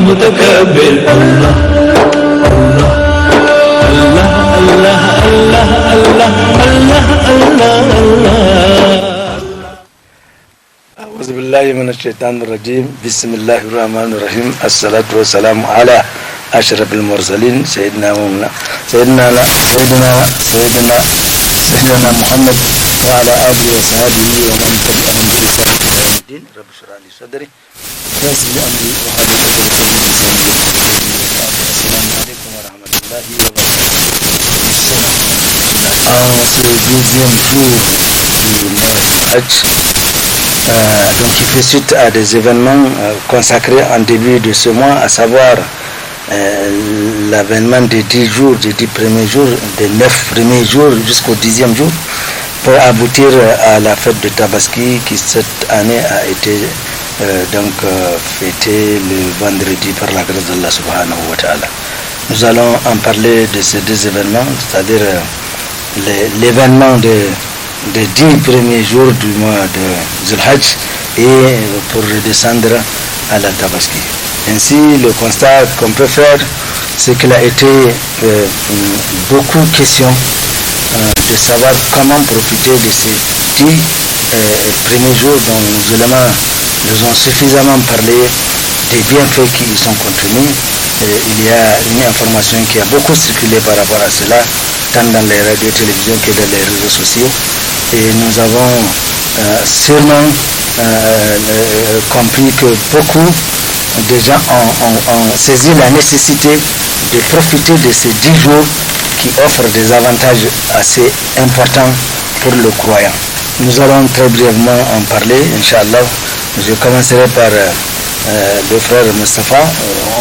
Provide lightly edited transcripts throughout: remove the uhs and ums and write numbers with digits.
متكبر الله الله الله الله الله الله الله الله. أعوذ بالله من الشيطان الرجيم. بسم الله الرحمن الرحيم. الصلاة والسلام على أشرف المرسلين سيدنا محمد وعلى آله وصحبه ومن تبعهم بإحسان إلى يوم الدين. رب اشرح لي صدري ويسر لي أمري واحلل عقدة من لساني يفقهوا قولي. السلام عليكم ورحمة الله وبركاته. En ce deuxième jour du mois du Hajj, donc il fait suite à des événements consacrés en début de ce mois, à savoir l'avènement des 10 jours, des 10 premiers jours, des 9 premiers jours jusqu'au 10e jour, pour aboutir à la fête de Tabaski qui cette année a été fêtée le vendredi par la grâce d'Allah subhanahu wa ta'ala. Nous allons en parler de ces deux événements, c'est-à-dire l'événement des 10 premiers jours du mois de Zulhajj et pour redescendre à la Tabaski. Ainsi, le constat qu'on peut faire, c'est qu'il a été beaucoup question de savoir comment profiter de ces 10 premiers jours dont les éléments nous ont suffisamment parlé des bienfaits qui y sont contenus. Il y a une information qui a beaucoup circulé par rapport à cela, tant dans les radios et télévisions que dans les réseaux sociaux. Et nous avons sûrement compris que beaucoup de gens ont saisi la nécessité de profiter de ces 10 jours qui offrent des avantages assez importants pour le croyant. Nous allons très brièvement en parler, Inch'Allah. Je commencerai par le frère Mustafa.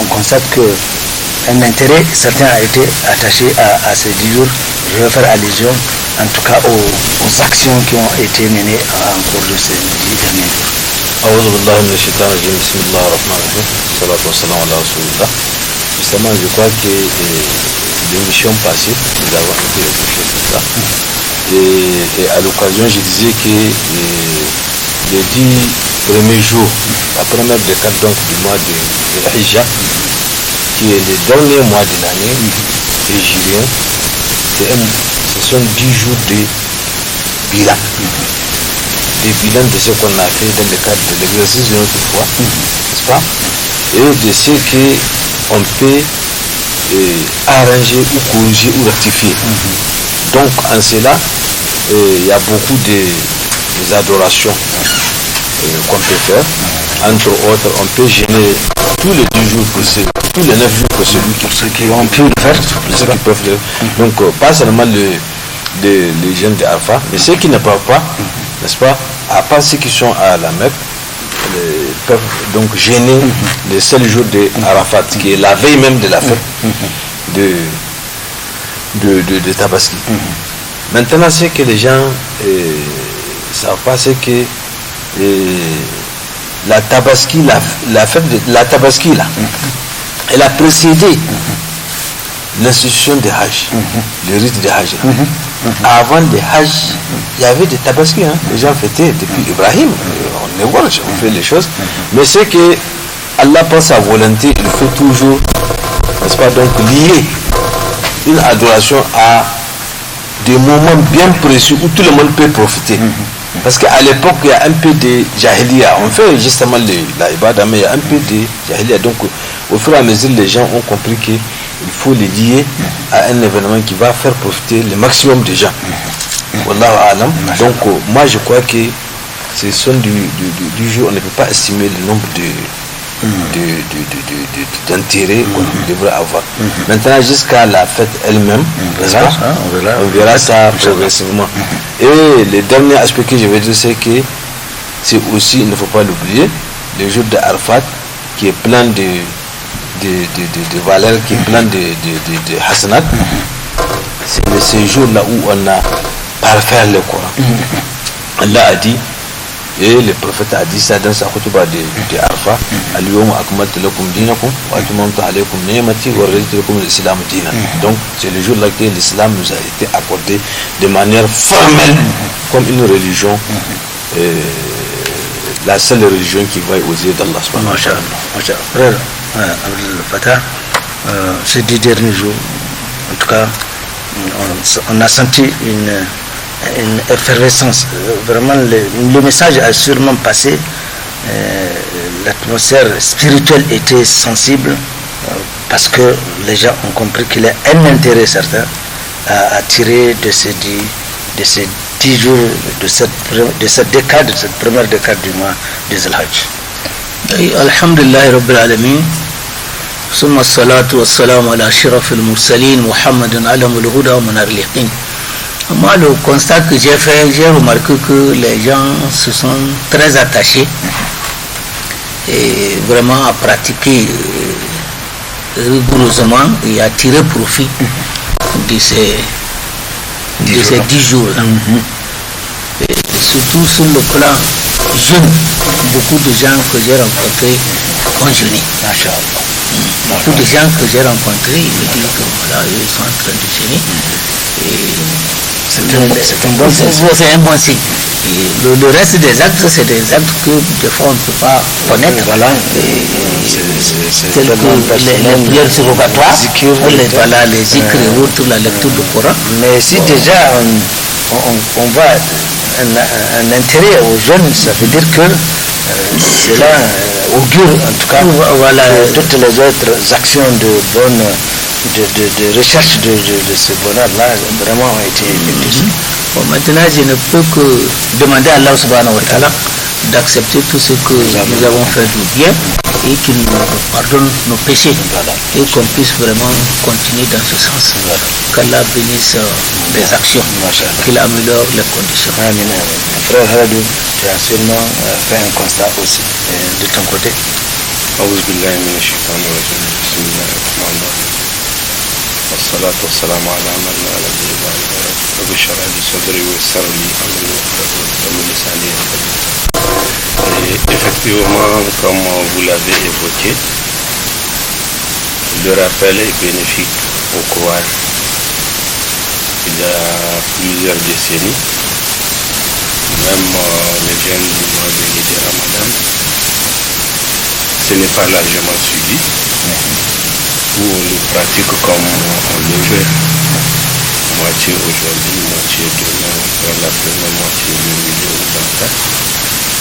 On constate qu'un intérêt certain a été attaché à ces 10 jours. Je vais faire allusion en tout cas aux actions qui ont été menées en cours de ces 10 derniers jours. أعوذ بالله من الشيطان الرجيم. بسم الله الرحمن الرحيم. الصلاة والسلام على رسول الله. Justement, je crois que l'émission passée, nous avons un peu réfléchi sur ça. Et à l'occasion, je disais que les 10 premiers jours, la première décade donc du mois de Hijja, qui est le dernier mois de l'année hégirien, ce sont 10 jours de bilan. Des bilans de ce qu'on a fait dans le cadre de l'exercice de notre foi, n'est-ce pas? Et de ce qu'on peut arranger ou corriger ou rectifier. Donc en cela, il y a beaucoup des adorations qu'on peut faire. Entre autres, on peut gêner tous les 10 jours tous les 9 jours pour celui qui ont pu le faire, ceux qui peuvent le faire. Donc pas seulement les jeunes d'Arafat, mais ceux qui ne peuvent pas, n'est-ce pas, à part ceux qui sont à la Mecque, peuvent donc gêner le seul jour de Arafat, qui est la veille même de la fête de Tabaski. Maintenant, ce que les gens ne savent pas, c'est que la Tabaski, la fête de la Tabaski, là, elle a précédé l'institution des Hajj, le rite des Hajj. Avant les Hajj, il y avait des Tabaski, les gens fêtaient depuis Ibrahim, on les voit, on fait les choses, mais c'est que Allah par sa volonté, il faut toujours, n'est-ce pas, donc lier une adoration à des moments bien précis où tout le monde peut profiter. Parce qu'à l'époque, il y a un peu de jahiliya. On fait justement la ibada, mais il y a un peu de jahiliya. Donc, au fur et à mesure, les gens ont compris qu'il faut les lier à un événement qui va faire profiter le maximum de gens. Wallahu alam. Donc, moi, je crois que ce sont du jour, on ne peut pas estimer le nombre d'intérêts qu'on devrait avoir. Maintenant, jusqu'à la fête elle-même, on verra ça progressivement. Et le dernier aspect que je vais dire, c'est que c'est aussi, il ne faut pas l'oublier, le jour de Arafat, qui est plein de valeurs, qui est plein de hasanat. c'est ces jours-là où on a parfait le Coran. Allah a dit, et le prophète a dit ça dans sa khutba de Arfa, al-yawma akmaltu lakum dinakum wa atmamtu alaykum ni'mati wa raditu lakum al-islam dinan. Donc c'est le jour là que l'islam nous a été accordé de manière formelle comme une religion, la seule religion qui va aux yeux d'Allah subhanahu wa ta'ala. Frère Abdel Fattah, ces 10 derniers jours, en tout cas, on a senti une effervescence. Vraiment, le message a sûrement passé. L'atmosphère spirituelle était sensible parce que les gens ont compris qu'il y a un intérêt certain à tirer de ces 10 jours, de cette décade, de cette première décade du mois des Al-Hajj. Alhamdulillah Rabbil Alamin. ثم الصلاة والسلام على أشرف المرسلين محمد علم الهدى ومنار اليقين. Moi, le constat que j'ai fait, j'ai remarqué que les gens se sont très attachés et vraiment à pratiquer rigoureusement et à tirer profit de ces 10 jours. Et surtout sur le plan jeune, beaucoup de gens que j'ai rencontrés ont jeûné. Beaucoup de gens que j'ai rencontrés, ils me disent que voilà, ils sont en train de jeûner. C'est un bon signe. Et le reste des actes, c'est des actes que des fois on ne peut pas connaître. Voilà. Tels que les prières surrogatoires, les zikrs et autres, la lecture du Coran. Mais si déjà on voit un intérêt aux jeunes, ça veut dire que cela augure en tout cas voilà, toutes les autres actions de bonne de recherche de ce bonheur-là vraiment ont été effectuées. Bon, maintenant, je ne peux que demander à Allah subhanahu wa ta'ala d'accepter tout ce que nous avons fait de bien et qu'il nous pardonne nos péchés et qu'on puisse vraiment continuer dans ce sens. Qu'Allah bénisse les actions, qu'il améliore les conditions. Amen. Frère Haradou, tu as sûrement fait un constat aussi de ton côté. أعوذ بالله من الشيطان الرجيم بسم الله الرحمن الرحيم والصلاة والسلام على من لا نبي بعده رب اشرح لي صدري ويسر لي أمري واحلل عقدة من لساني يفقهوا قولي. Effectivement, comme vous l'avez évoqué, le rappel est bénéfique aux croyants. Il y a plusieurs décennies, même les jeunes du mois béni de Ramadan, ce n'est pas largement suivi, où on le pratique comme on le veut, moitié aujourd'hui, moitié demain, vers la première moitié du milieu ou dans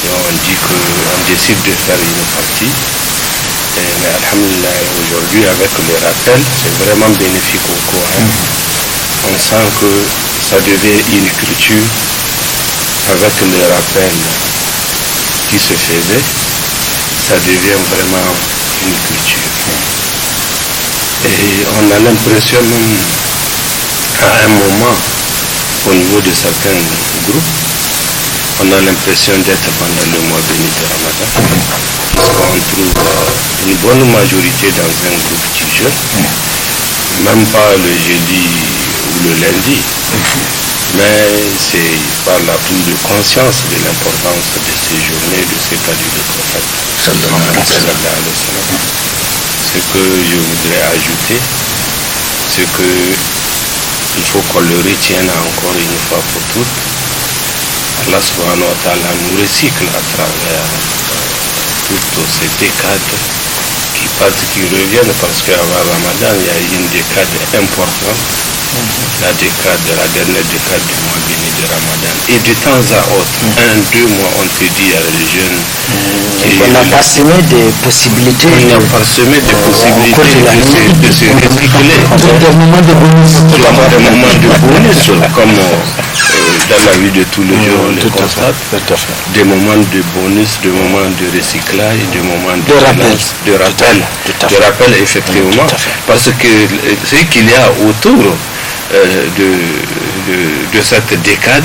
et on dit qu'on décide de faire une partie, mais alhamdulillah, aujourd'hui avec le rappel, c'est vraiment bénéfique au Coran. On sent que ça devient une culture avec le rappel qui se faisait. Ça devient vraiment une culture. Et on a l'impression même à un moment, au niveau de certains groupes, on a l'impression d'être pendant le mois béni de Ramadan, puisqu'on trouve une bonne majorité dans un groupe qui jeûne, même pas le jeudi ou le lundi, mais c'est par la prise de conscience de l'importance de ces journées, de ces cas du prophète. Ce que je voudrais ajouter, c'est que il faut qu'on le retienne encore une fois pour toutes. Allah subhanahu wa ta'ala nous recycle à travers toutes ces décades qui partent, qui reviennent, parce qu'avant Ramadan, il y a une décade importante, la dernière décade du mois béni de Ramadan. Et de temps à autre, 1-2 mois, on te dit à les jeunes. On a parsemé des possibilités. On a parsemé des possibilités de se recycler. Des moments de bonus. Des moments de bonus, comme dans la vie de tous les jours, on les constate. Des moments de bonus, des moments de recyclage, des moments de rappel, effectivement. Parce que ce qu'il y a autour de cette décade,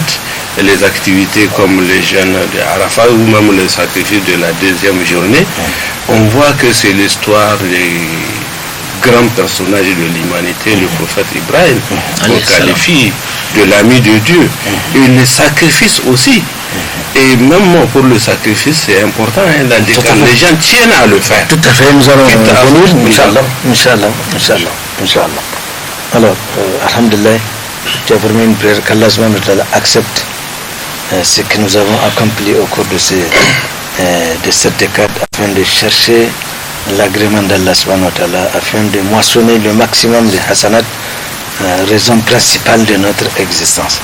les activités comme les jeunes de Arafat ou même le sacrifice de la deuxième journée, on voit que c'est l'histoire grand personnage de l'humanité, le prophète Ibrahim, qu'on Alayhi salam. qualifie de l'ami de Dieu. Et le sacrifice aussi. Et même pour le sacrifice, c'est important, hein, dans des cas, les gens tiennent à le faire. Tout à fait, nous allons Quitte à- venir, Inch'Allah. Alors, alhamdulillah, tu as permis une prière qu'Allah subhanahu wa ta'ala accepte ce que nous avons accompli au cours de cette décade afin de chercher l'agrément d'Allah subhanahu wa ta'ala, afin de moissonner le maximum de hasanat, raison principale de notre existence.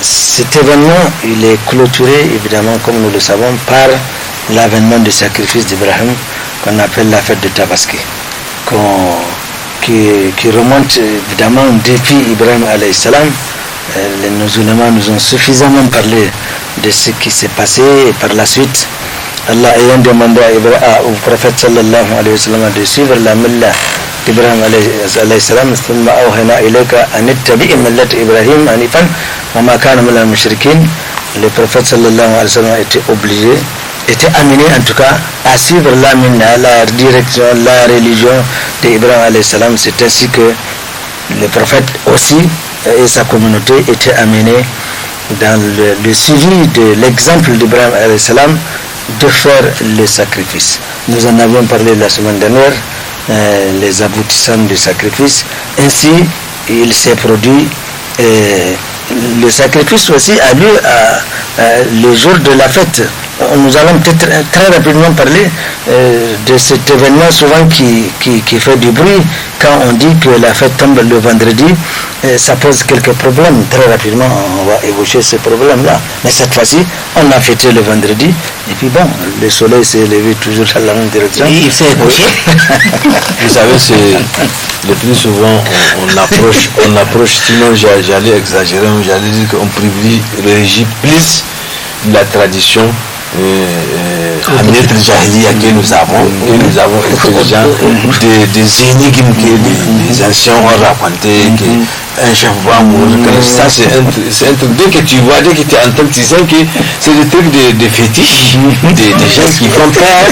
Cet événement, il est clôturé, évidemment, comme nous le savons, par l'avènement du sacrifice d'Ibrahim, qu'on appelle la fête de Tabaski, qui remonte évidemment depuis Ibrahim alayhi salam. Les musulmans nous ont suffisamment parlé de ce qui s'est passé, et par la suite, Allah ayant demandé au prophète sallallahu alayhi wa sallam de suivre la millah d'Ibrahim alayhi salam, ثم أوحينا إليك أن اتبع ملة إبراهيم حنيفا وما كان من المشركين. Le prophète sallallahu alayhi wa sallam était amené en tout cas à suivre la minna, la direction, la religion d'Ibrahim alayhi salam. C'est ainsi que le prophète aussi et sa communauté étaient amenés dans le suivi de l'exemple d'Ibrahim alayhi salam de faire le sacrifice. Nous en avions parlé la semaine dernière, les aboutissants du sacrifice. Ainsi, il s'est produit le sacrifice aussi a lieu le jour de la fête. Nous allons peut-être très rapidement parler de cet événement souvent qui fait du bruit quand on dit que la fête tombe le vendredi. Ça pose quelques problèmes. Très rapidement, on va évoquer ces problèmes-là. Mais cette fois-ci, on a fêté le vendredi. Et puis bon, le soleil s'est levé toujours dans la même direction. Et il s'est couché. Vous savez, c'est le plus souvent on approche, sinon j'allais exagérer, j'allais dire qu'on privilégie plus la tradition Hamid Jahiliya que nous avons été les gens des énigmes que les anciens ont raconté, qu'un chef va mourir, ça c'est un truc, dès que tu vois, dès que tu entends, tu sais que c'est des trucs de fétiches, des gens qui font peur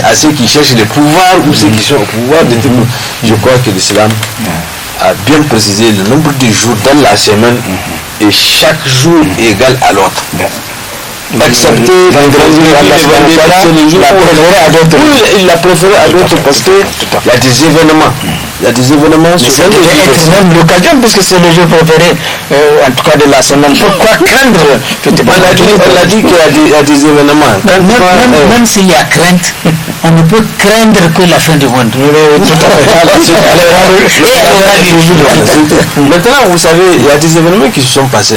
à ceux qui cherchent le pouvoir ou ceux qui sont au pouvoir, des trucs. Je crois que l'islam a bien précisé le nombre de jours dans la semaine et chaque jour est égal à l'autre. Excepté vendredi, il l'a préféré à d'autres parce que il y a des événements. Il y a des événements C'est même l'occasion puisque c'est le jour préféré en tout cas de la semaine. Pourquoi craindre? On a dit qu'il y a des événements. Même s'il y a crainte, on ne peut craindre que la fin du monde. Maintenant, vous savez, il y a des événements qui se sont passés.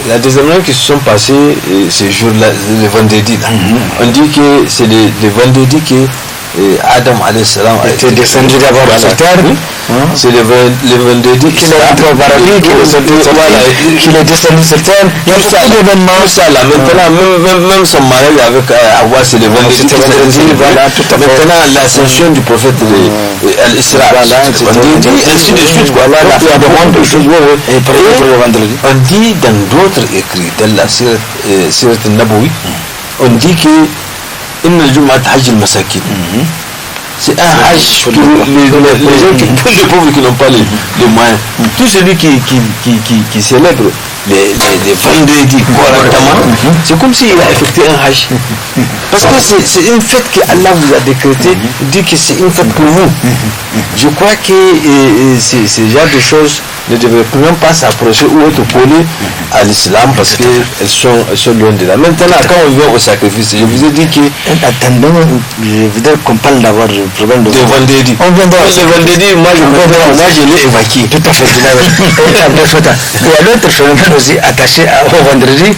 Il y a des événements qui se sont passés ces jours-là, le vendredi. On dit que c'est le vendredi que Adam alayhi salam a été descendu d'abord sur terre. C'est le vendredi Qu'il est entré au paradis, qu'il est descendu sur terre. Il y a beaucoup d'événements. Ça là, maintenant, même son mariage avec Hawa, c'est le vendredi. Maintenant, l'ascension du prophète Al-Isra, c'est vendredi, ainsi de suite. Il y a de choses. On dit dans d'autres écrits, dans la Sirat al-Nabawi, on dit que إن الجمعة حج المساكين. C'est un hajj pour les pauvres qui n'ont pas les moyens. Tout celui qui célèbre les vendredis correctement, c'est comme s'il a effectué un hajj. Parce que c'est une fête que Allah vous a décrétée, il dit que c'est une fête pour vous. Je crois que ce genre de choses ne devraient même pas s'approcher ou être collées à l'islam parce qu'elles sont loin de là. Maintenant, quand on vient au sacrifice, je vous ai dit que... Attendons, je voudrais qu'on parle d'avoir le problème de vendredi. On vient d'avoir le vendredi, moi je l'ai évacué. Tout à fait. Il y a d'autres phénomènes aussi attachés au vendredi.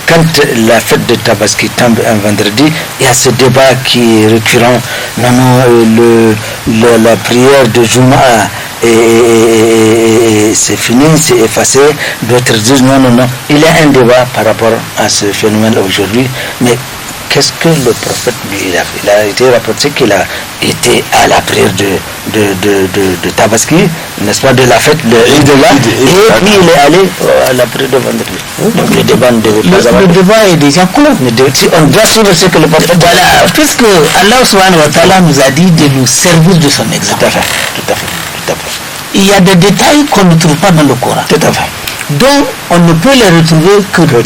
Quand la fête de Tabaski tombe un vendredi, il y a ce débat qui est récurrent. La prière de Jumu'ah et c'est fini, c'est effacé. D'autres disent non. Il y a un débat par rapport à ce phénomène aujourd'hui, mais qu'est-ce que le prophète lui il a fait? Il a été rapporté qu'il a été à la prière de Tabaski, n'est-ce pas, de la fête de Eid-Allah, et puis il est allé à la prière de vendredi. Donc le débat ne devait pas avoir... Le débat est déjà clos. On doit suivre ce que le prophète... Voilà, puisque Allah subhanahu wa ta'ala nous a dit de nous servir de son exemple. Tout à fait. Il y a des détails qu'on ne trouve pas dans le Coran. Tout à fait. Donc, on ne peut les retrouver que dans le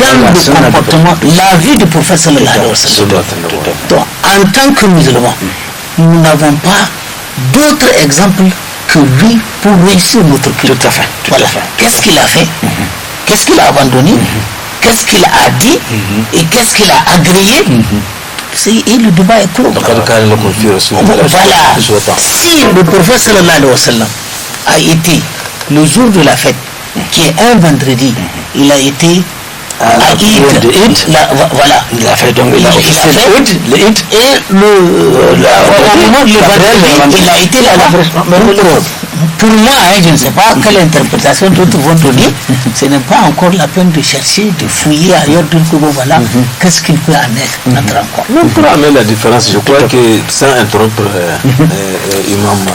comportement, la vie du prophète sallallahu alayhi wa sallam. Donc, en tant que musulmans, nous n'avons pas d'autres exemples que lui pour réussir notre culte. Tout à fait. Voilà. Qu'est-ce qu'il a fait? Qu'est-ce qu'il a abandonné? Qu'est-ce qu'il a dit? Et qu'est-ce qu'il a agréé? Et le débat est clos. Voilà. Si le prophète sallallahu alayhi wa sallam a été le jour de la fête, qui est un vendredi, il a été à Eid, voilà. Il a fait donc le Eid et le vendredi, il a été là-bas. Pour moi, je ne sais pas quelle interprétation d'autres vont donner. Ce n'est pas encore la peine de chercher, de fouiller ailleurs, de voilà, qu'est-ce qu'il peut en être, notre encore. Non, pour amener la différence, je crois que, sans interrompre Imam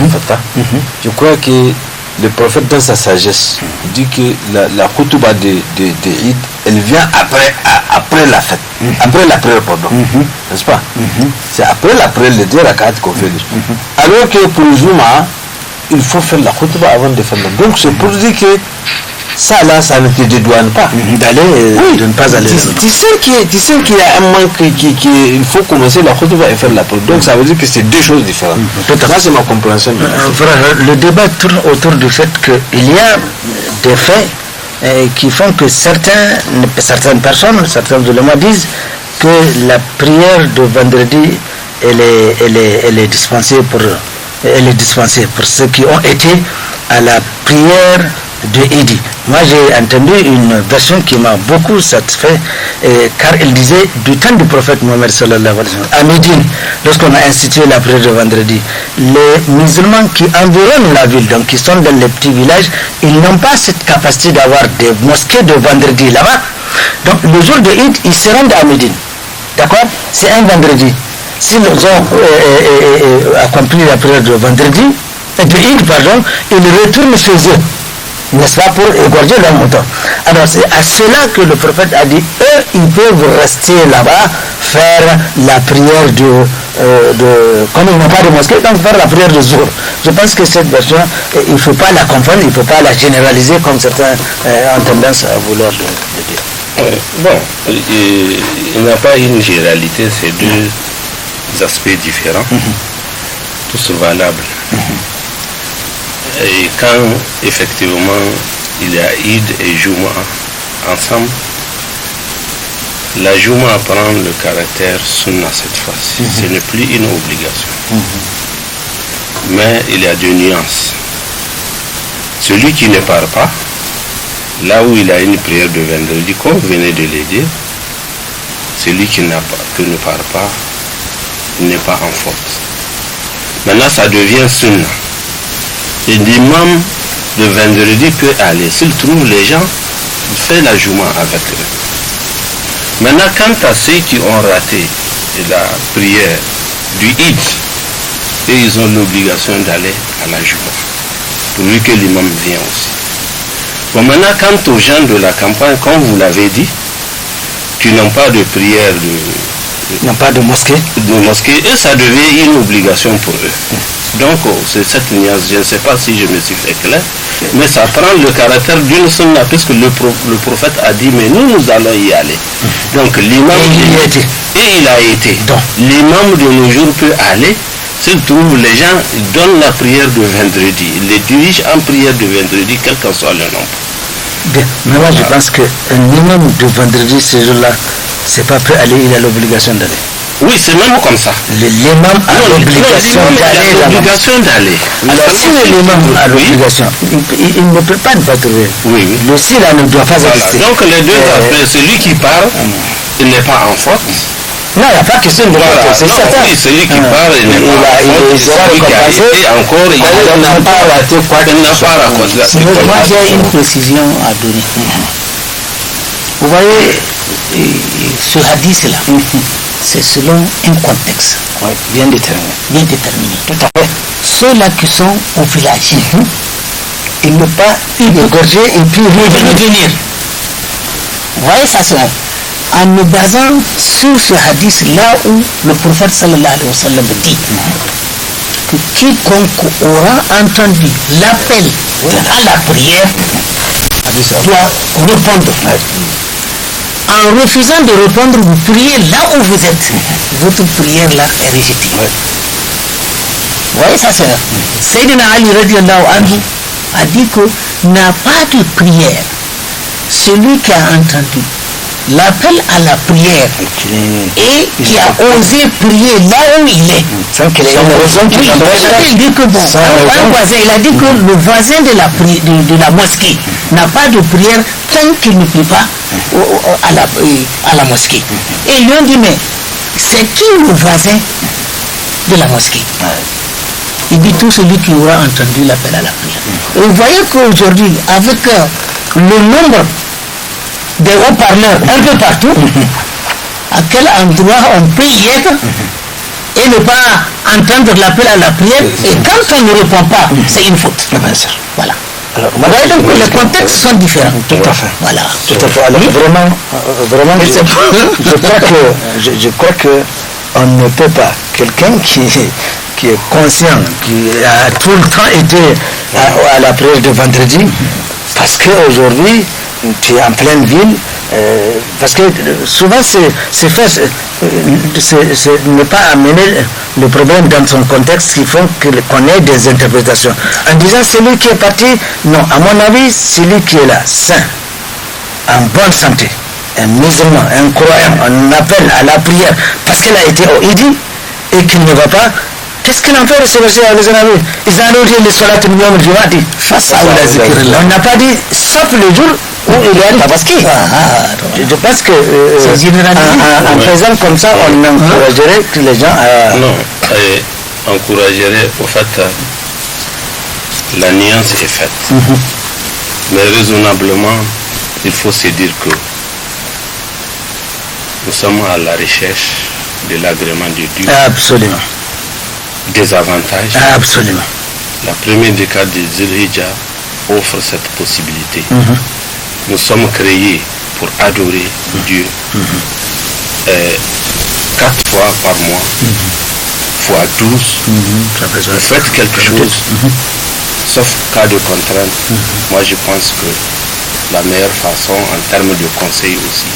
Fatah, je crois que le prophète, dans sa sagesse, dit que la khutba de Eid, elle vient après la fête, après la prière, pardon, n'est-ce pas? C'est après la prière, les 2 rak'at qu'on fait. Alors que pour le Juma, il faut faire la khutba avant de faire la. Donc c'est pour dire que ça là, ça ne te dédouane pas d'aller, de ne pas aller. Tu sais qu'il y a un manque, qu'il faut commencer la khutba et faire la prière. Donc ça veut dire que c'est 2 choses différentes. Ça c'est ma compréhension. Le débat tourne autour du fait qu'il y a des faits qui font que certaines personnes, certains ulémas disent que la prière de vendredi elle est dispensée pour ceux qui ont été à la prière de Eid. Moi j'ai entendu une version qui m'a beaucoup satisfait, car elle disait du temps du prophète Mohammed sallallahu alayhi wa sallam, à Médine, lorsqu'on a institué la prière de vendredi, les musulmans qui environnent la ville, donc qui sont dans les petits villages, ils n'ont pas cette capacité d'avoir des mosquées de vendredi là-bas. Donc le jour de Eid, ils se rendent à Médine. D'accord? C'est un vendredi. S'ils ont accompli la prière de vendredi, de Eid, pardon, ils retournent chez eux, n'est-ce pas, pour égorger leur mouton. Alors c'est à cela que le prophète a dit, eux, ils peuvent rester là-bas, faire la prière comme ils n'ont pas de mosquée, donc faire la prière de Zohr. Je pense que cette version, il ne faut pas la confondre, il ne faut pas la généraliser comme certains ont tendance à vouloir le dire. Bon, il n'y a pas une généralité, c'est 2 aspects différents, tous valables. Et quand effectivement il y a Eid et Juma ensemble, la Juma prend le caractère sunna cette fois-ci. Ce n'est plus une obligation. Mais il y a 2 nuances. Celui qui ne part pas, là où il a une prière de vendredi, comme vous venez de le dire, celui qui ne part pas n'est pas en faute. Maintenant ça devient sunna. Et l'imam de vendredi peut aller. S'il trouve les gens, il fait la Juma avec eux. Maintenant, quant à ceux qui ont raté la prière du Eid, et ils ont l'obligation d'aller à la Juma, pourvu que l'imam vienne aussi. Bon, maintenant, quant aux gens de la campagne, comme vous l'avez dit, qui n'ont pas de prière n'ont pas de mosquée. Et ça devient une obligation pour eux. Donc, c'est cette nuance, je ne sais pas si je me suis fait clair, mais ça prend le caractère d'une sunna, puisque le prophète a dit, mais nous allons y aller. Donc, l'imam, il a été. L'imam de nos jours peut aller, s'il trouve les gens, il donne la prière de vendredi, il les dirige en prière de vendredi, quel qu'en soit le nombre. Bien, mais moi je pense qu'un imam de vendredi, ce jour-là, c'est pas peut aller, il a l'obligation d'aller. Oui, c'est même comme ça. L'imam a l'obligation d'aller. Alors si l'imam a l'obligation, il ne peut pas ne pas trouver. Oui. Le sila ne doit pas exister. Donc les 2 aspects, celui qui parle, il n'est pas en faute. Non, il n'y a pas question de faute, c'est certain. Oui, celui qui parle, il n'est pas en faute. Celui qui a été encore, il n'a pas raté quoi qu'il n'a pas raconté. Moi j'ai une précision à donner. Vous voyez, ce hadith-là, c'est selon un contexte Oui, bien déterminé. bien déterminé. Tout à fait. Ceux-là qui sont au village, Il ne pas égorger et puis revenir. Vous voyez ça, c'est en me basant sur ce hadith là où le prophète sallallahu alayhi wa sallam dit que quiconque aura entendu l'appel à la prière doit répondre. En refusant de répondre, vous priez là où vous êtes. Votre prière là est rejetée. Vous voyez ça, c'est Sayyidina Ali radiallahu anhu a dit que n'a pas de prière celui qui a entendu l'appel à la prière et qui a osé prier là où il est. Sans qu'il ait une raison qui Il dit que bon, un voisin, il a dit que le voisin de la mosquée n'a pas de prière tant qu'il ne prie pas à la mosquée. Et ils lui ont dit, mais c'est qui le voisin de la mosquée? Il dit tout celui qui aura entendu l'appel à la prière. Et vous voyez qu'aujourd'hui, avec le nombre des haut-parleurs un peu partout, à quel endroit on peut y être et ne pas entendre l'appel à la prière, et quand on ne répond pas, c'est une faute. Voilà. Alors, Vous voyez donc que les contextes sont différents. Tout à fait. Voilà. Tout à fait. Alors vraiment, je crois que on ne peut pas. Quelqu'un qui est conscient, qui a tout le temps été à la prière de vendredi, parce qu'aujourd'hui, tu es en pleine ville, parce que souvent c'est fait, c'est ne pas amener le problème dans son contexte qui font qu'on ait des interprétations. En disant celui qui est parti, non, à mon avis, celui qui est là, sain, en bonne santé, un musulman, un croyant, on appelle à la prière parce qu'elle a été au Idi et qu'il ne va pas. Qu'est-ce qu'il en fait de ce verset, les amis? Ils ont dit les solat minimum du Wadi. Face à Allah. On n'a pas dit sauf le jour où il est tabaski. Je pense que en faisant comme ça, on encouragerait que les gens Non, encouragerait au fait, la nuance est faite. Mais raisonnablement, il faut se dire que nous sommes à la recherche de l'agrément de Dieu. Absolument. Des avantages. Absolument. La première décade de Zulhijjah offre cette possibilité. Nous sommes créés pour adorer Dieu 4 fois par mois, fois 12. Vous faites quelque chose, sauf cas de contrainte. Moi, je pense que la meilleure façon, en termes de conseil aussi,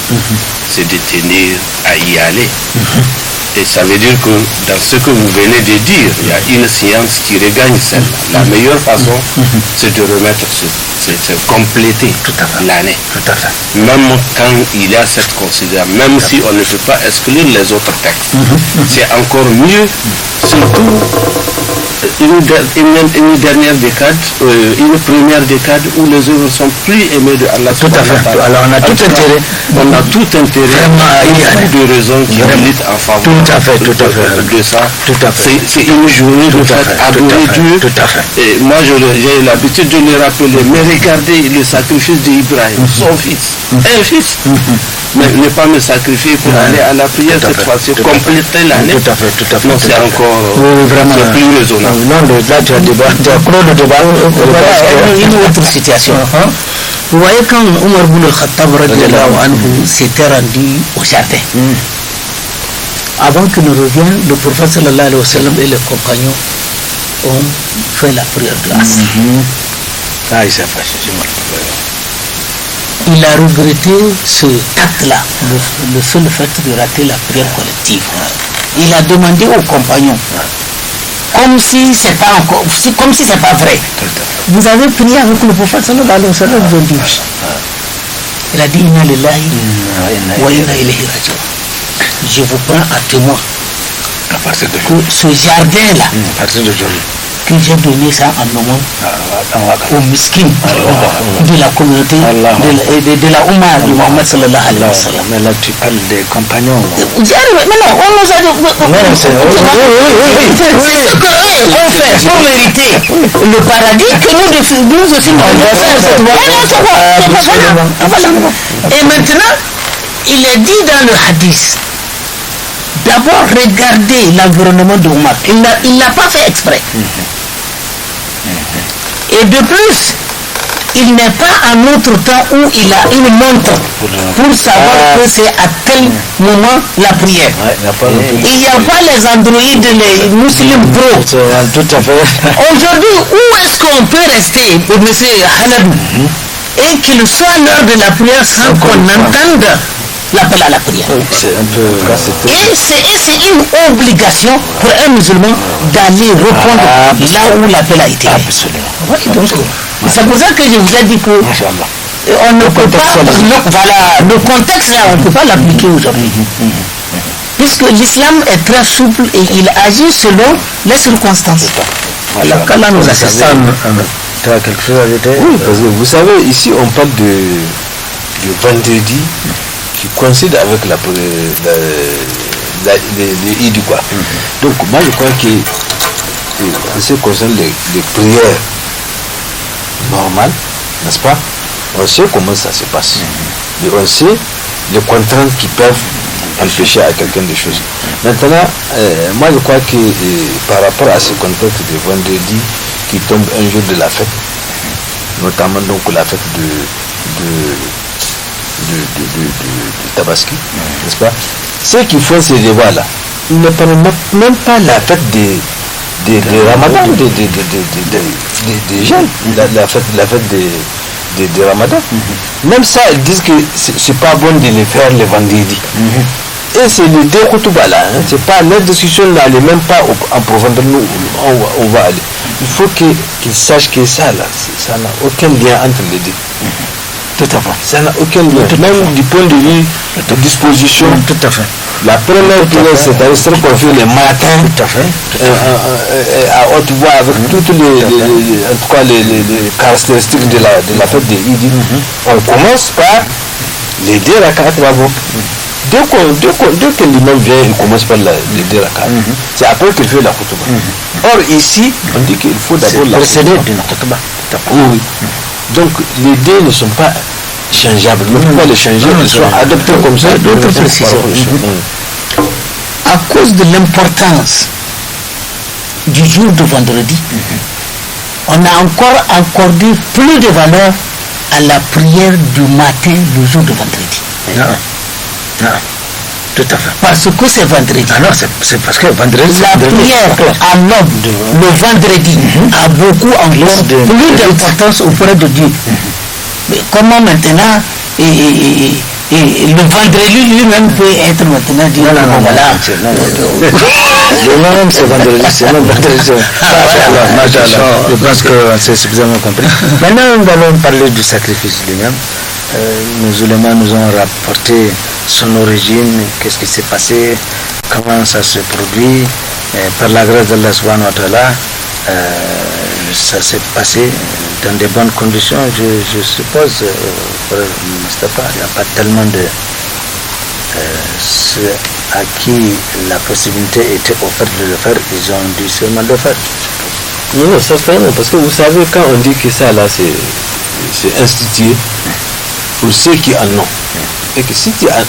c'est de tenir à y aller. Et ça veut dire que dans ce que vous venez de dire, il y a une science qui regagne celle-là. La meilleure façon, c'est de remettre c'est compléter l'année. Même quand il y a cette considération, même si on ne peut pas exclure les autres textes, c'est encore mieux, surtout une dernière décade, une première décade où les œuvres sont plus aimées de Allah. Tout à fait. Alors on a tout intérêt. On a tout intérêt. Il y a des raisons qui militent en faveur de ça. C'est une journée de fête, adorer Dieu. Et moi j'ai l'habitude de le rappeler. Mais regardez le sacrifice d'Ibrahim, son fils, un fils. Mais ne pas me sacrifier pour aller à la prière cette fois-ci, compléter l'année. Tout à fait. Non, c'est encore vraiment plus raisonnable. Non, là tu as clos le débat. Une autre situation. Vous voyez quand Omar ibn al-Khattab radiallahu anhu s'était rendu au jardin, avant qu'il ne revienne, le prophète sallallahu alayhi wa sallam et les compagnons ont fait la prière de Asr. Ah, il s'est fâché, je me rappelle. Il a regretté ce acte-là, le seul fait de rater la prière collective. Il a demandé aux compagnons, comme si c'est pas encore, comme si c'est pas vrai. Vous avez prié avec le prophète sallallahu alayhi wa sallam, vous avez dit oui. Il a dit inna lillahi wa inna ilayhi raji'un. Je vous prends à témoin que ce jardin-là, que j'ai donné ça en nommant aux miskins de la communauté de la Ummah de Muhammad sallallahu alayhi wa sallam. Mais là tu parles des compagnons. Mais non, on nous a dit c'est ce qu'eux ont fait pour mériter le paradis que nous aussi nous allons faire. Et maintenant, il est dit dans le hadith d'abord regarder l'environnement de Omar. Il n'a pas fait exprès. Et de plus, il n'est pas un autre temps où il a une montre pour savoir que c'est à tel moment la prière. Il n'y a pas les androïdes, les musulmans pro. Tout à fait. Aujourd'hui, où est-ce qu'on peut rester, M. Haladou, et qu'il soit l'heure de la prière sans qu'on entende l'appel à la prière? C'est un peu... Et c'est une obligation pour un musulman d'aller répondre là où l'appel a été fait. Absolument. Oui, donc, c'est pour ça que je vous ai dit que on ne peut pas, le contexte là, on ne peut pas l'appliquer aujourd'hui. Puisque l'islam est très souple et il agit selon les circonstances. Alors que là, nous assistons. Tu as quelque chose à ajouter? Oui, parce que vous savez, ici on parle de vendredi qui coïncide avec les Eid, quoi. Donc moi je crois que en ce qui concerne les prières normales, n'est-ce pas, on sait comment ça se passe. Et on sait les contraintes qui peuvent empêcher à quelqu'un des choses. Maintenant, moi je crois que par rapport à ce contexte de vendredi qui tombe un jour de la fête, notamment donc la fête de Tabaski, n'est-ce pas, ceux qui font ces débats-là, ils ne permettent même pas la fête des Ramadan, des jeunes, la fête des Ramadan. Même ça, ils disent que c'est pas bon de les faire le vendredi. Et c'est les deux khutbah là, c'est pas leur discussion là, elle n'est même pas en profondeur, nous on va aller. Il faut qu'ils sachent que ça là, ça n'a aucun lien entre les deux. Tout à fait. Ça n'a aucun lien, même du point de vue de disposition. Tout à fait. La première prière, c'est-à-dire celle qu'on fait le matin, Tout à fait. à haute voix, avec toutes en tout cas les caractéristiques de la fête de Eid. On commence par les deux rak'at d'abord. Dès que l'imam vient, il commence par les deux rak'at. C'est après qu'il fait la khutbah. Or ici, on dit qu'il faut d'abord la précédé d'une khutbah. Oui. Donc les deux ne sont pas changeables. On ne peut pas les changer, ils sont adoptés comme ça. D'autres précisions. À cause de l'importance du jour de vendredi, on a encore accordé plus de valeur à la prière du matin le jour de vendredi. Non. Tout à fait. Parce que c'est vendredi. Ah non, c'est parce que vendredi... La prière à l'aube, le vendredi, a beaucoup encore plus d'importance auprès de Dieu. Mais comment maintenant, le vendredi lui-même peut être maintenant dit, voilà. Le nom c'est vendredi, c'est même vendredi. Je pense qu'on s'est suffisamment compris. Maintenant, nous allons parler du sacrifice lui-même. Nos éléments nous ont rapporté son origine, qu'est-ce qui s'est passé, comment ça se produit. Par la grâce d'Allah subhanahu wa ta'ala, ça s'est passé dans de bonnes conditions. Je suppose, Mustapha, il n'y a pas tellement de ceux à qui la possibilité était offerte de le faire, ils ont dû seulement le faire. Non, certainement, parce que vous savez, quand on dit que ça là c'est institué pour ceux qui en ont, et que si tu en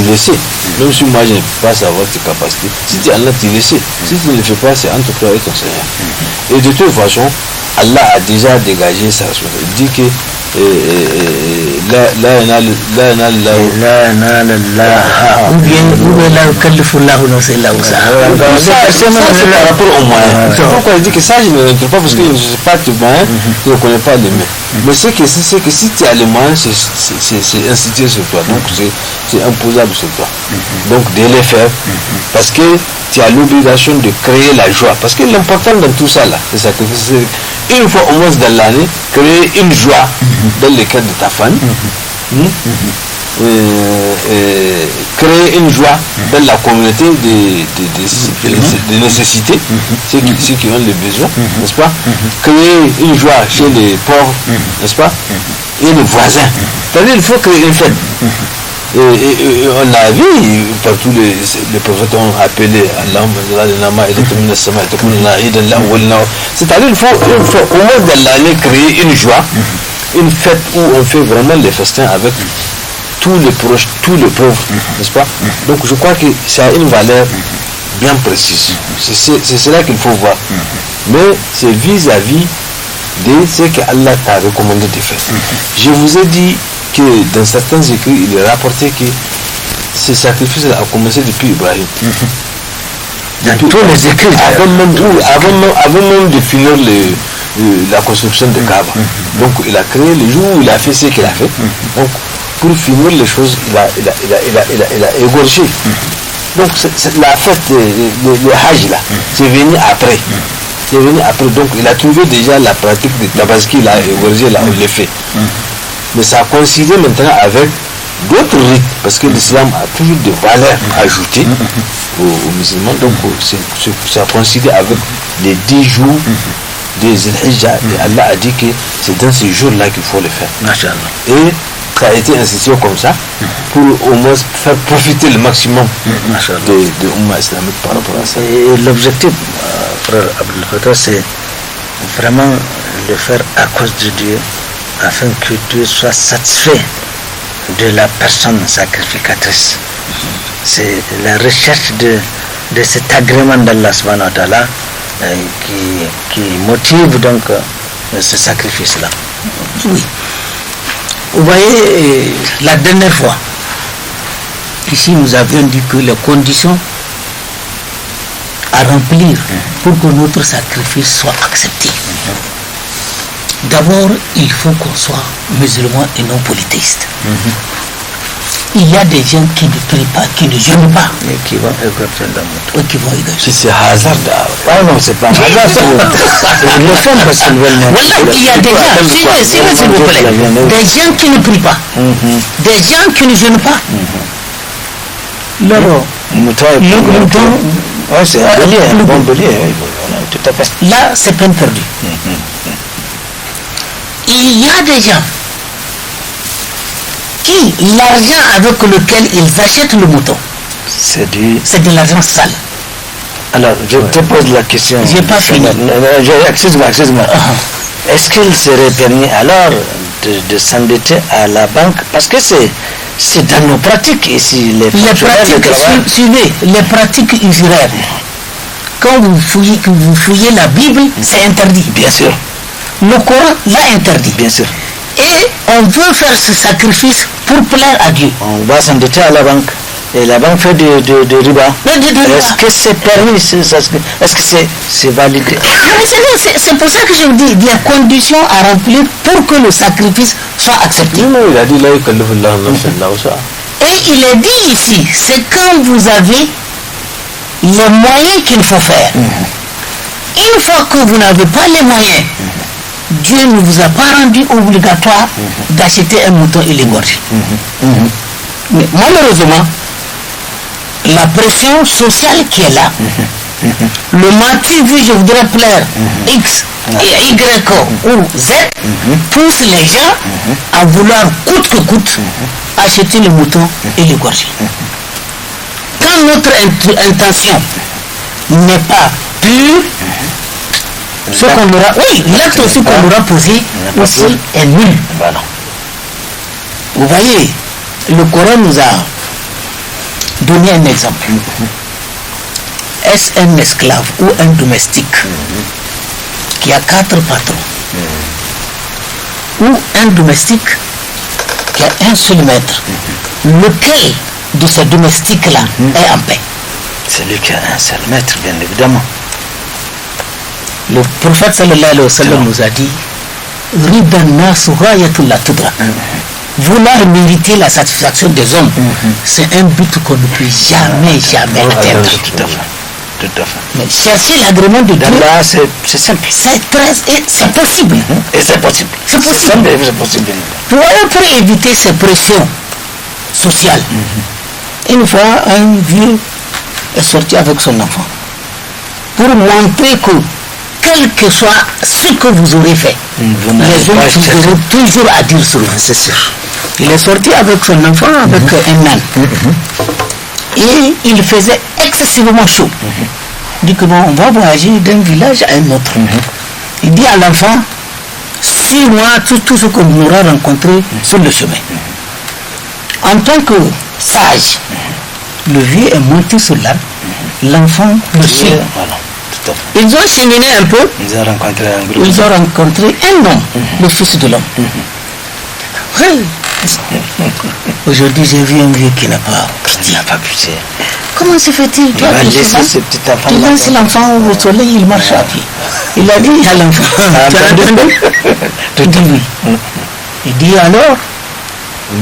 laissé, même si moi je ne peux pas savoir tes capacités, si tu en as laissé, si tu ne le fais pas, c'est entre toi et ton Seigneur. Et de toute façon, Allah a déjà dégagé sa responsabilité. Il dit que Ou bien la kalifullahu non c'est là où ça. C'est par rapport au moyen. C'est pourquoi je dis que ça je ne rentre pas parce que je ne sais pas tes moyens, je ne connais pas les mains. Mais c'est que si tu as les moyens, c'est institué sur toi, donc c'est imposable sur toi. Donc de les faire, parce que tu as l'obligation de créer la joie. Parce que l'important dans tout ça là, c'est sacrifice. Une fois au moins dans l'année, créer une joie dans le cœur de ta famille. Créer une joie dans la communauté de nécessité, ceux qui ont les besoins, n'est-ce pas? Créer une joie chez les pauvres, n'est-ce pas? Et les voisins. C'est-à-dire qu'il faut créer une fête. Et on a vu, partout les prophètes ont appelé Allah, c'est-à-dire qu'il faut au moins dans l'année créer une joie, une fête où on fait vraiment les festins avec tous les proches, tous les pauvres, n'est-ce pas? Donc je crois que ça a une valeur bien précise. C'est cela qu'il faut voir. Mais c'est vis-à-vis de ce qu'Allah t'a recommandé de faire. Je vous ai dit que dans certains écrits, il est rapporté que ce sacrifice-là a commencé depuis Ibrahim. Dans tous les écrits. Avant même de finir la construction de Kaaba. Donc il a créé le jour où il a fait ce qu'il a fait. Donc pour finir les choses, il a égorgé. Donc la fête, le Hajj là, c'est venu après. C'est venu après. Donc il a trouvé déjà la pratique de Tabaski, il a égorgé là, il l'a fait. Mais ça a coïncidé maintenant avec d'autres rites, parce que l'islam a toujours des valeurs ajoutées aux musulmans. Donc ça a coïncidé avec les 10 jours des Zil-Hijja, et Allah a dit que c'est dans ces jours-là qu'il faut le faire. Et ça a été institué comme ça pour au moins faire profiter le maximum de l'Umma islamique par rapport à ça. Et l'objectif, frère Abdel Fattah, c'est vraiment le faire à cause de Dieu, afin que Dieu soit satisfait de la personne sacrificatrice. C'est la recherche de cet agrément d'Allah subhanahu wa ta'ala qui motive donc ce sacrifice-là. Oui. Vous voyez, la dernière fois, ici nous avions dit que les conditions à remplir pour que notre sacrifice soit accepté. D'abord, il faut qu'on soit musulman et non polythéiste. Il y a des gens qui ne prient pas, qui ne jeûnent pas. Et qui vont égorger la moto. Et qui vont égorger. C'est hasard. Ah non, c'est pas hasard. Ils le font parce qu'ils veulent. Voilà, il y a des gens, s'il vous plaît, des gens qui ne prient pas, des gens qui ne jeûnent pas. Le mouton, c'est un bélier, un bon bélier, tout à fait. Là, c'est peine perdue. Il y a des gens qui, l'argent avec lequel ils achètent le mouton, c'est de l'argent sale. Alors, je te pose la question. J'ai pas fini. Excuse-moi. Est-ce qu'il serait permis alors de s'endetter à la banque? Parce que c'est dans nos pratiques ici. Suivez, les pratiques usuraires. Quand vous fouillez la Bible, c'est interdit. Bien sûr. Le Coran l'a interdit. Bien sûr. Et on veut faire ce sacrifice pour plaire à Dieu. On va s'endetter à la banque. Et la banque fait de riba. Est-ce que c'est permis? Est-ce que c'est validé? C'est pour ça que je vous dis, il y a conditions à remplir pour que le sacrifice soit accepté. Non, il a dit là, et il est dit ici, c'est quand vous avez les moyens qu'il faut faire. Une fois que vous n'avez pas les moyens, Dieu ne vous a pas rendu obligatoire d'acheter un mouton et l'égorger. Mais malheureusement, la pression sociale qui est là, le m'as-tu vu, je voudrais plaire, X et Y ou Z, pousse les gens à vouloir coûte que coûte acheter le mouton et l'égorger. Quand notre intention n'est pas pure, ce qu'on aura, l'acte aussi qu'on aura posé aussi est nul. Voilà. Vous voyez, le Coran nous a donné un exemple. Est-ce un esclave ou un domestique qui a 4 patrons, ou un domestique qui a un seul maître, lequel de ces domestiques-là est en paix? Celui qui a un seul maître, bien évidemment. Le prophète sallallahu alayhi wa sallam nous a dit vouloir mériter la satisfaction des hommes, c'est un but qu'on ne peut jamais atteindre. Tout à fait. Mais chercher l'agrément de Dieu, c'est simple. C'est possible. Et c'est possible. C'est possible. C'est possible. Pour éviter ces pressions sociales, une fois un vieux est sorti avec son enfant pour montrer que quel que soit ce que vous aurez fait, les hommes auront toujours à dire sur vous. C'est sûr. Il est sorti avec son enfant, avec un âne. Et il faisait excessivement chaud. Il dit que bon, on va voyager d'un village à un autre. Il dit à l'enfant, suis-moi tout ce que nous aurons rencontré sur le chemin. En tant que sage, le vieux est monté sur l'arbre, l'enfant le suit. Voilà, tout à fait. Ils ont cheminé un peu, Ils ont rencontré un groupe. ils ont rencontré un homme, le fils de l'homme. Oui. Aujourd'hui, j'ai vu un vieux qui n'a pas Il n'a pas pitié. Comment se fait-il? Il va laisser ce petit enfant. Tu lances l'enfant au soleil, il marche à pied. Il a dit à l'enfant, tu as entendu? Il dit oui. Il dit alors,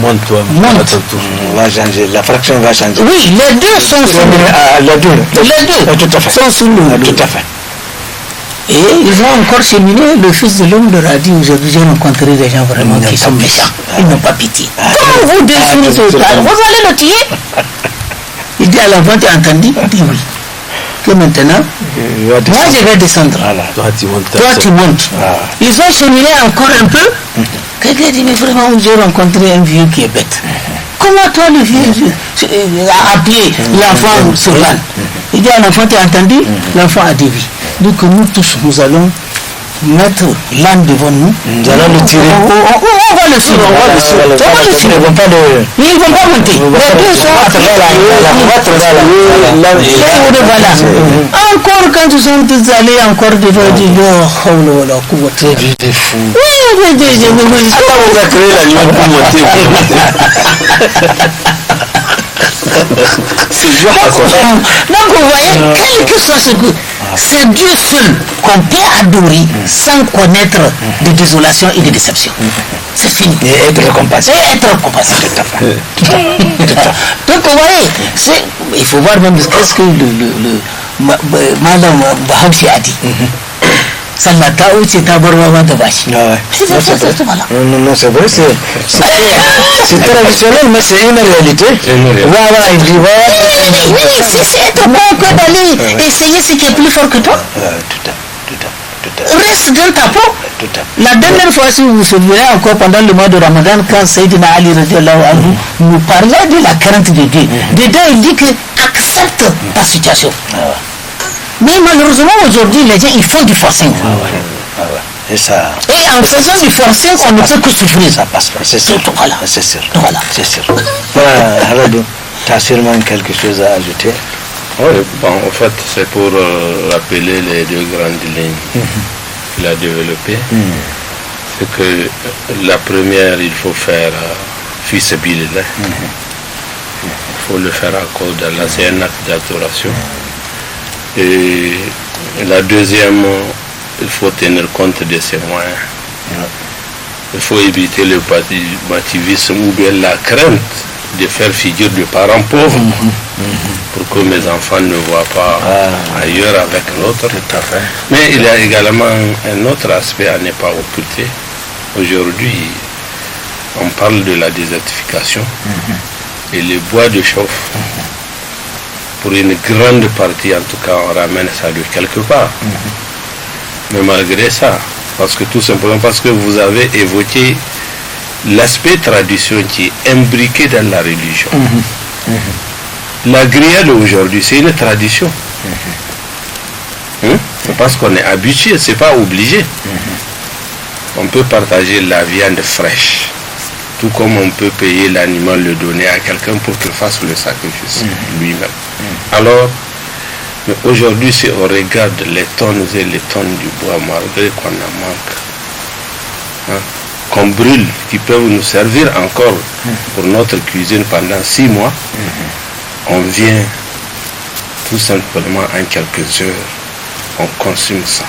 Monte-toi, Monte. à ton tour. On va changer, la fraction va changer. oui, les deux sont sous le... Les deux. Les deux Tout à fait. sont sous le... Tout à fait. Et ils ont encore cheminé, le fils de l'homme leur a dit, aujourd'hui j'ai rencontré des gens vraiment qui sont méchants. Ils n'ont pas pitié. Quand vous définissez ce cas, vous allez le tuer. Il dit à l'enfant, tu as entendu? Il dit oui. Que maintenant, moi je vais descendre. Voilà. Toi, tu montes. Toi tu montes. Ils ont cheminé encore un peu. Quelqu'un dit, mais vraiment, j'ai rencontré un vieux qui est bête. Comment toi le vieux a appelé l'enfant sur l'âne? Il dit à l'enfant, tu as entendu? L'enfant a dit oui. Donc nous tous, nous allons mettre l'âne devant nous. Nous allons le tirer. On va le suivre. On va le suivre. On va le suivre. Ils ne vont pas le... Ils ne vont pas monter. Les deux sont voilà. Encore quand ils sont tous allés encore devant, ils disent oh là là, C'est des fous. oui, On a créé l'animal pour monter. C'est dur à quoi. donc vous voyez, quel que soit ce que c'est Dieu seul qu'on peut adorer sans connaître de désolation et de déception. C'est fini. Et être récompensé. Et être récompensé. Donc vous voyez, il faut voir même qu'est-ce que Madame Bahamsi a dit. Sallata wuce ta bar ruwa ta bashi. Voilà. Non, c'est vrai, c'est traditionnel, mais c'est une réalité. Voilà, il dit oui, c'est être bon que d'aller essayer ce qui est plus fort que toi. Reste dans ta peau. La dernière fois, si vous vous souvenez encore pendant le mois de Ramadan, quand Sayyidina Ali nous parlait de la crainte de Dieu, dedans il dit que accepte ta situation. Mais malheureusement aujourd'hui les gens ils font du forcing. Et ça... Et en faisant du forcing, on ne peut que souffrir. Ça passe pas, c'est sûr. Voilà. C'est sûr. Voilà. C'est sûr. Haradou, tu as sûrement quelque chose à ajouter? Oui, bon, en fait, c'est pour rappeler les deux grandes lignes qu'il a développées. C'est que la première, il faut faire fils sabilillah. Il faut le faire à cause d'Allah, c'est un acte d'adoration. Et la deuxième, il faut tenir compte de ses moyens. Il faut éviter le mativisme ou bien la crainte de faire figure de parents pauvres pour que mes enfants ne voient pas ailleurs avec l'autre. Mais il y a également un autre aspect à ne pas occulter. Aujourd'hui, on parle de la désertification et le bois de chauffe. Pour une grande partie, en tout cas, on ramène ça de quelque part. Mais malgré ça, tout simplement parce que vous avez évoqué l'aspect tradition qui est imbriqué dans la religion. La grillade aujourd'hui, c'est une tradition. C'est parce qu'on est habitué, c'est pas obligé. On peut partager la viande fraîche, tout comme on peut payer l'animal, le donner à quelqu'un pour qu'il fasse le sacrifice lui-même. Alors, mais aujourd'hui, si on regarde les tonnes et les tonnes du bois, malgré qu'on en manque, qu'on brûle, qui peuvent nous servir encore pour notre cuisine pendant 6 mois, on vient tout simplement en quelques heures, on consomme ça.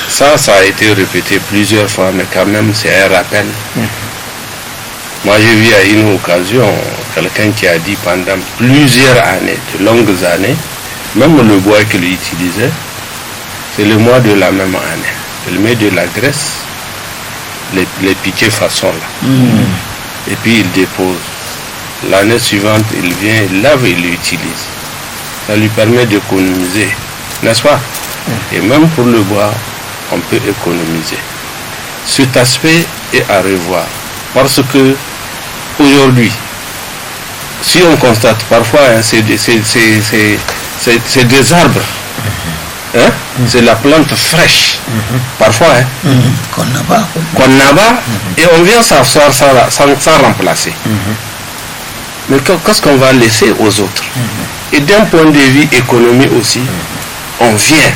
Ça a été répété plusieurs fois, mais quand même c'est un rappel. Moi j'ai vu à une occasion quelqu'un qui a dit pendant plusieurs années, de longues années, même le bois qu'il utilisait, c'est le mois de la même année. Il met de la graisse, les piquets façon là. Et puis il dépose. L'année suivante, il vient, il lave et il l'utilise. Ça lui permet d'économiser, n'est-ce pas? Et même pour le bois, on peut économiser. Cet aspect est à revoir. Parce que aujourd'hui, si on constate parfois, c'est des arbres. hein, c'est la plante fraîche, parfois, hein, qu'on abat, et on vient s'asseoir sans remplacer. Mais qu'est-ce qu'on va laisser aux autres? Et d'un point de vue économie aussi, on vient,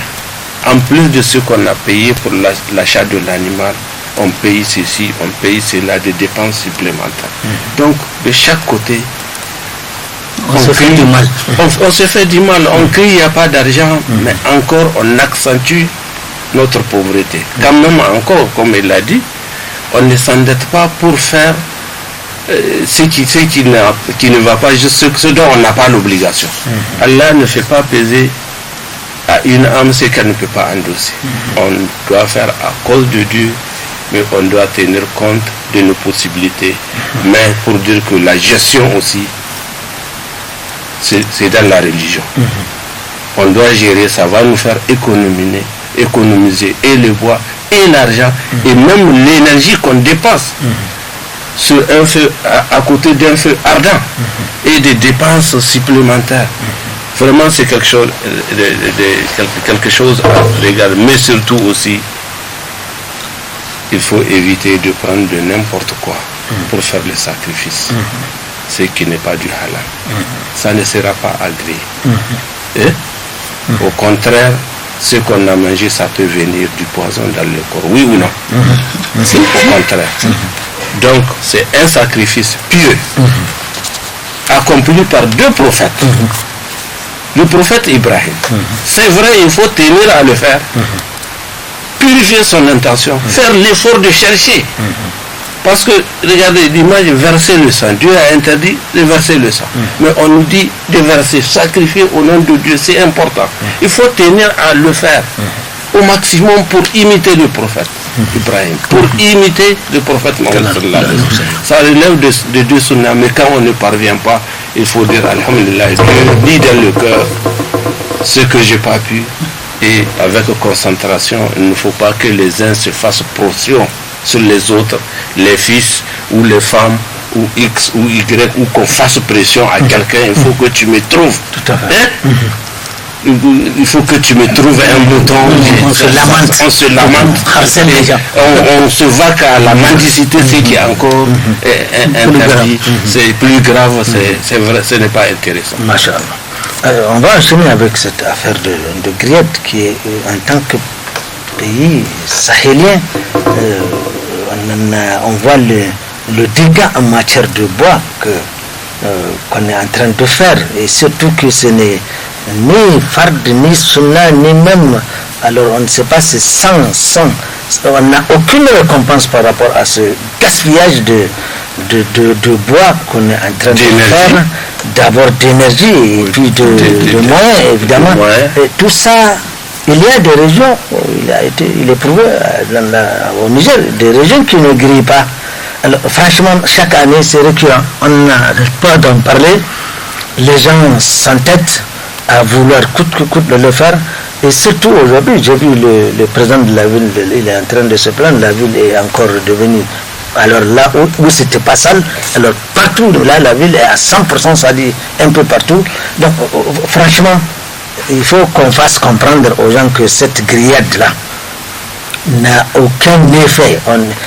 en plus de ce qu'on a payé pour l'achat de l'animal, on paye ceci, on paye cela, des dépenses supplémentaires. Donc, de chaque côté, on se fait du mal. On se fait du mal, on crie, il n'y a pas d'argent, mais encore on accentue notre pauvreté. Quand même encore, comme il l'a dit, on ne s'endette pas pour faire ce qui ne va pas, juste ce dont on n'a pas l'obligation. Allah ne fait pas peser à une âme ce qu'elle ne peut pas endosser. On doit faire à cause de Dieu, mais on doit tenir compte de nos possibilités. Mais pour dire que la gestion aussi, c'est dans la religion. On doit gérer, ça va nous faire économiser et le bois et l'argent et même l'énergie qu'on dépense sur un feu, à côté d'un feu ardent et des dépenses supplémentaires. Vraiment, c'est quelque chose à regarder, mais surtout aussi, il faut éviter de prendre de n'importe quoi pour faire le sacrifice. Ce qui n'est pas du halal. Ça ne sera pas agréé. Au contraire, ce qu'on a mangé, ça peut venir du poison dans le corps. Oui ou non? C'est au contraire. Donc, c'est un sacrifice pieux, accompli par 2 prophètes. Le prophète Ibrahim. C'est vrai, il faut tenir à le faire. Purifier son intention, faire l'effort de chercher. Parce que, regardez, l'image verser le sang. Dieu a interdit de verser le sang. Mais on nous dit de verser, sacrifier au nom de Dieu, c'est important. Il faut tenir à le faire au maximum pour imiter le prophète Ibrahim, pour imiter le prophète Mohammed. Ça relève de 2 sunnas, mais quand on ne parvient pas, il faut dire Alhamdulillah, Dieu dit dans le cœur ce que j'ai pas pu, et avec concentration, il ne faut pas que les uns se fassent pression sur les autres, les fils ou les femmes ou X ou Y, ou qu'on fasse pression à quelqu'un. Il faut que tu me trouves. Tout à fait. Hein? Il faut que tu me trouves un bouton. On se lamente. On se va qu'à la mendicité, ce qui est encore interdit. C'est plus grave, c'est vrai, ce n'est pas intéressant. On va enchaîner avec cette affaire de grillette qui est, en tant que pays sahélien, on voit le dégât en matière de bois qu'on est en train de faire, et surtout que ce n'est ni fard, ni sunna, ni même, alors on ne sait pas, c'est sans, on n'a aucune récompense par rapport à ce gaspillage de bois qu'on est en train de faire, d'abord d'énergie et puis de moyens, évidemment. Et tout ça, il y a des régions, il est prouvé au Niger, des régions qui ne grillent pas. Alors, franchement, chaque année, c'est récurrent. On n'arrête pas d'en parler. Les gens s'entêtent à vouloir coûte que coûte le faire. Et surtout aujourd'hui, j'ai vu le président de la ville, il est en train de se plaindre, la ville est encore devenue. Alors là où c'était pas sale, alors partout, là la ville est à 100%, ça dit un peu partout. Donc franchement, il faut qu'on fasse comprendre aux gens que cette grillade-là n'a aucun effet.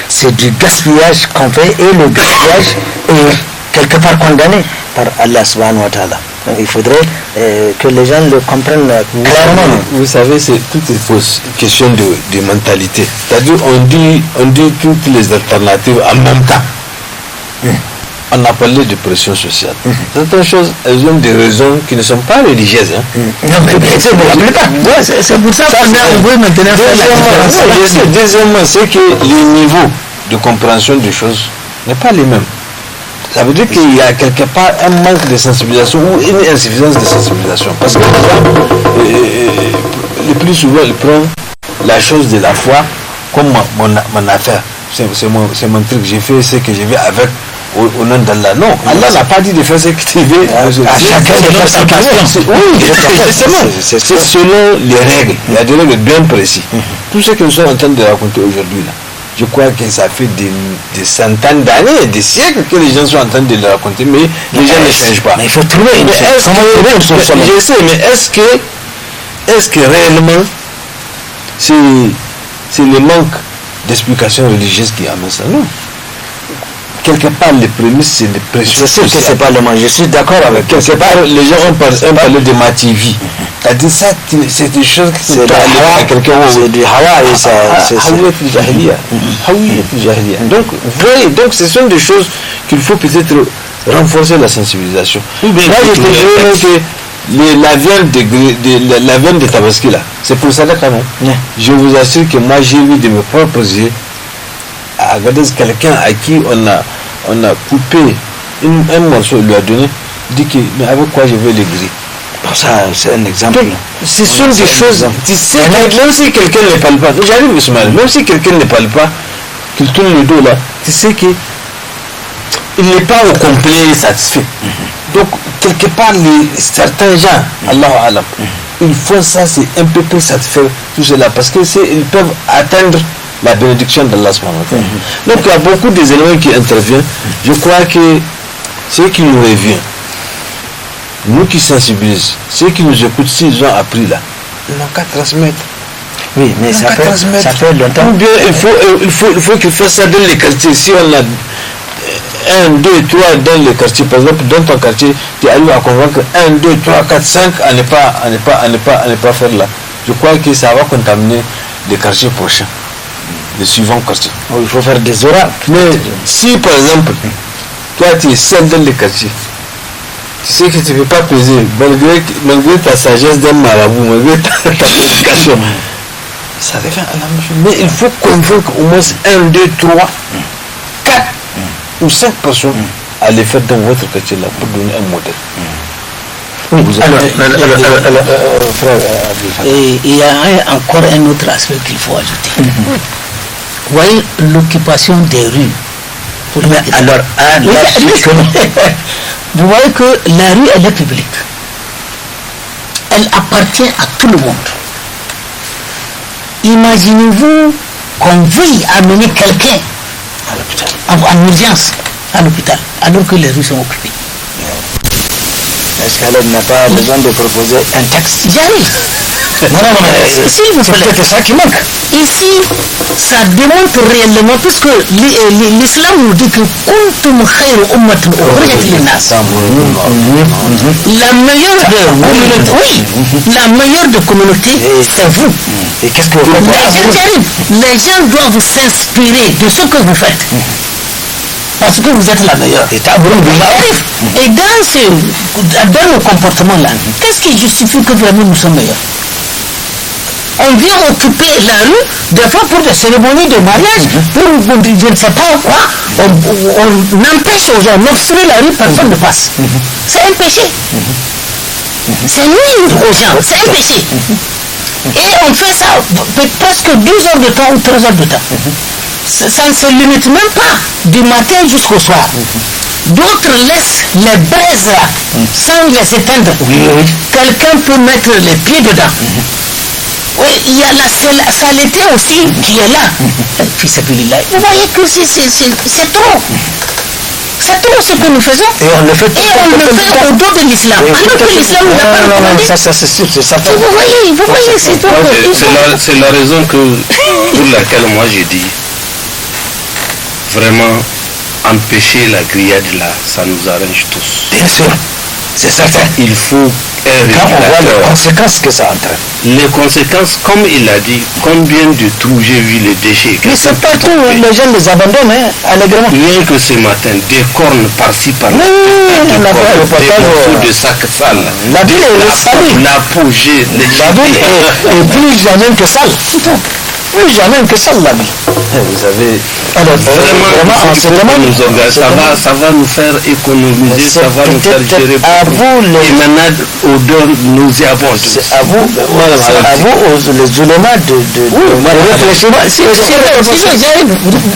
C'est du gaspillage qu'on fait, et le gaspillage est quelque part condamné par Allah subhanahu wa ta'ala. Donc il faudrait que les gens le comprennent clairement. Vous savez, tout est question de mentalité. C'est-à-dire on dit toutes les alternatives en même temps. On a parlé de pression sociale. Certaines choses, elles ont des raisons qui ne sont pas religieuses. Non, mais c'est pour ça qu'on veut maintenant faire la différence. Deuxièmement, c'est que le niveau de compréhension des choses n'est pas les mêmes. Ça veut dire qu'il y a quelque part un manque de sensibilisation ou une insuffisance de sensibilisation. Parce que le plus souvent, il prend la chose de la foi comme mon affaire. C'est mon truc, j'ai fait ce que je vais avec au nom d'Allah. Non, Allah n'a pas dit de faire ce que tu veux. À chacun de faire sa passion. Oui, c'est selon les règles. Il y a des règles bien précises. Tout ce que nous sommes en train de raconter aujourd'hui là, je crois que ça fait des centaines d'années, des siècles que les gens sont en train de le raconter, mais les gens ne changent pas. Mais il faut trouver une solution. Je sais, mais est-ce que réellement c'est le manque d'explication religieuse qui amène ça. Non. Quelque part, les prémices, c'est les pressions. C'est sûr que c'est pas le mal. Je suis d'accord avec toi. Quelque part, les gens ont parlé de ma TV. T'as dit ça, c'est des choses que c'est du hawa. C'est du hawa et ça. Donc, voyez, donc ce sont des choses qu'il faut peut-être renforcer la sensibilisation. Là, je te dirais que la viande de Tabaski là, c'est pour ça quand même. Je vous assure que moi j'ai vu de mes propres yeux à Agadez quelqu'un à qui on a coupé un morceau, il lui a donné, dit que mais avec quoi je vais les griller. Ça c'est un exemple. Donc, ce sont des choses, tu sais, même si quelqu'un ne parle pas, j'arrive Ismaël, même si quelqu'un ne parle pas, qu'il tourne le dos là, tu sais que il n'est pas au complet satisfait. Donc, quelque part, certains gens, Allahu Alam, ils font ça, c'est un peu pour satisfaire tout cela, parce que ils peuvent atteindre la bénédiction d'Allah. Donc, il y a beaucoup d'éléments qui interviennent. Je crois que ce qui nous revient, nous qui sensibilisons, ceux qui nous écoutent, s'ils ont appris là, ils n'ont qu'à transmettre. Oui, mais ça fait longtemps. Ou bien, il faut qu'ils fassent ça dans les quartiers. Si on a 1, 2, 3 dans les quartiers, par exemple, dans ton quartier, tu arrives à convaincre 1, 2, 3, 4, 5 à ne pas faire là. Je crois que ça va contaminer les quartiers prochains, les suivants quartiers. Il faut faire des oracles. Mais si, par exemple, toi tu es seul dans les quartiers, tu sais que tu ne peux pas peser, malgré ta sagesse d'un marabout, malgré ta prédication, ça revient à la même chose. Mais il faut convaincre au moins 1, 2, 3, 4 ou 5 personnes à les faire dans votre quartier là pour donner un modèle. Et il y a encore un autre aspect qu'il faut ajouter. Vous voyez l'occupation des rues. Vous voyez que la rue elle est publique. Elle appartient à tout le monde. Imaginez-vous qu'on veuille amener quelqu'un en urgence à l'hôpital alors que les rues sont occupées. Est-ce qu'elle n'a pas besoin de proposer un texte? J'arrive. S'il vous plaît, c'est ça qui manque. Ici, ça démontre réellement, puisque l'islam nous dit que kuntum khayru ummatin ukhrijat lin-nas. La meilleure de communauté, c'est vous. Et qu'est-ce que vous faites? Les gens doivent s'inspirer de ce que vous faites. Parce que vous êtes la meilleure. Et dans le comportement-là, qu'est-ce qui justifie que vraiment nous sommes meilleurs? On vient occuper la rue, des fois pour des cérémonies de mariage, pour je ne sais pas quoi, on empêche aux gens d'obstruer la rue, personne ne passe. C'est un péché. C'est nuire aux gens, c'est un péché. Et on fait ça presque 12 heures de temps ou 13 heures de temps. Ça ne se limite même pas du matin jusqu'au soir. D'autres laissent les braises là, sans les éteindre. Quelqu'un peut mettre les pieds dedans. Oui, il y a la saleté aussi qui est là. Vous voyez que c'est trop. C'est trop ce que nous faisons. Et on le fait au dos de l'islam. Alors que l'islam n'a pas recommandé. Ça c'est sûr, c'est ça. Vous voyez, c'est trop. C'est la raison pour laquelle moi j'ai dit vraiment empêcher la grillade là, ça nous arrange tous. Bien sûr, c'est certain. Il faut quand on voit les conséquences que ça entraîne. Les conséquences, comme il a dit, combien de trous j'ai vu les déchets. Mais c'est pas tout, les gens les abandonnent allègrement. Rien que ce matin, des cornes par-ci par-là, des morceaux de sac sale. La ville est salée. La peau, la ville est plus jamais que sale. Plus jamais que ça, la vie. Vous savez, alors vraiment ça va nous faire économiser, ça va nous faire gérer les malades odeurs nauséabondes. À vous les éléments de réflexion.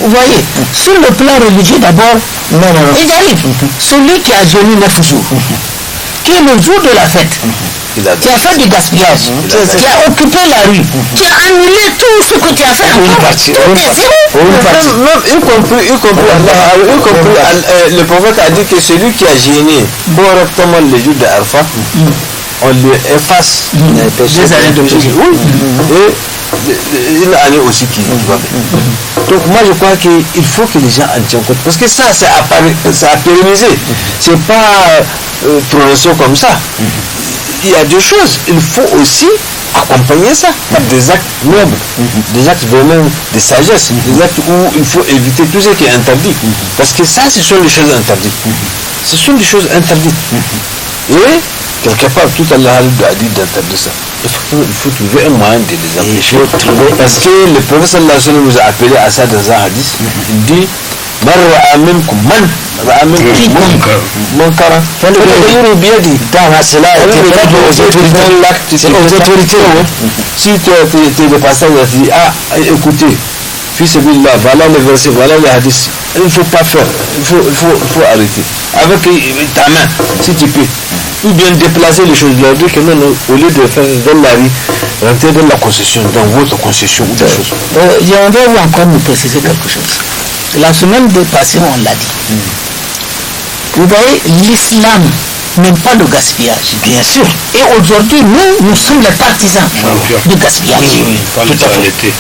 Vous voyez, sur le plan religieux d'abord, il arrive. Celui qui a jeûné 9 jours, qui est le jour de la fête, qui a fait du gaspillage, qui a occupé la rue, qui a annulé tout ce que tu as fait, y compris le prophète a dit que celui qui a gêné correctement le jour de Arfa, on lui efface des années de péché. une année aussi qui va venir. Donc moi je crois qu'il faut que les gens en tiennent compte. Parce que ça, c'est à pérenniser. C'est pas progression comme ça. Il y a deux choses. Il faut aussi accompagner ça par des actes nobles, des actes vraiment de sagesse, des actes où il faut éviter tout ce qui est interdit. Parce que ça, ce sont les choses interdites. Ce sont des choses interdites. Et quelque part, tout Allah a dit d'interdire ça. Il faut trouver un moyen de les empêcher. Parce que le prophète sallallahu alayhi wa sallam nous a appelé à ça dans un hadith. Il dit Man ra'a minkum munkara falyughayyirhu biyadihi. C'est là, c'est aux autorités. Si tu es de passage, tu dis écoutez, fils de billah, voilà le verset, voilà le hadith. Il ne faut pas faire, il faut arrêter. Avec ta main, si tu peux. Ou bien déplacer les choses, leur dire que non, au lieu de faire dans la rue, rentrer dans la concession, dans votre concession ou des choses. J'aimerais encore nous préciser quelque chose. La semaine passée, on l'a dit. Vous voyez, l'islam n'aime pas le gaspillage. Bien sûr. Et aujourd'hui, nous sommes les partisans du gaspillage. l'été.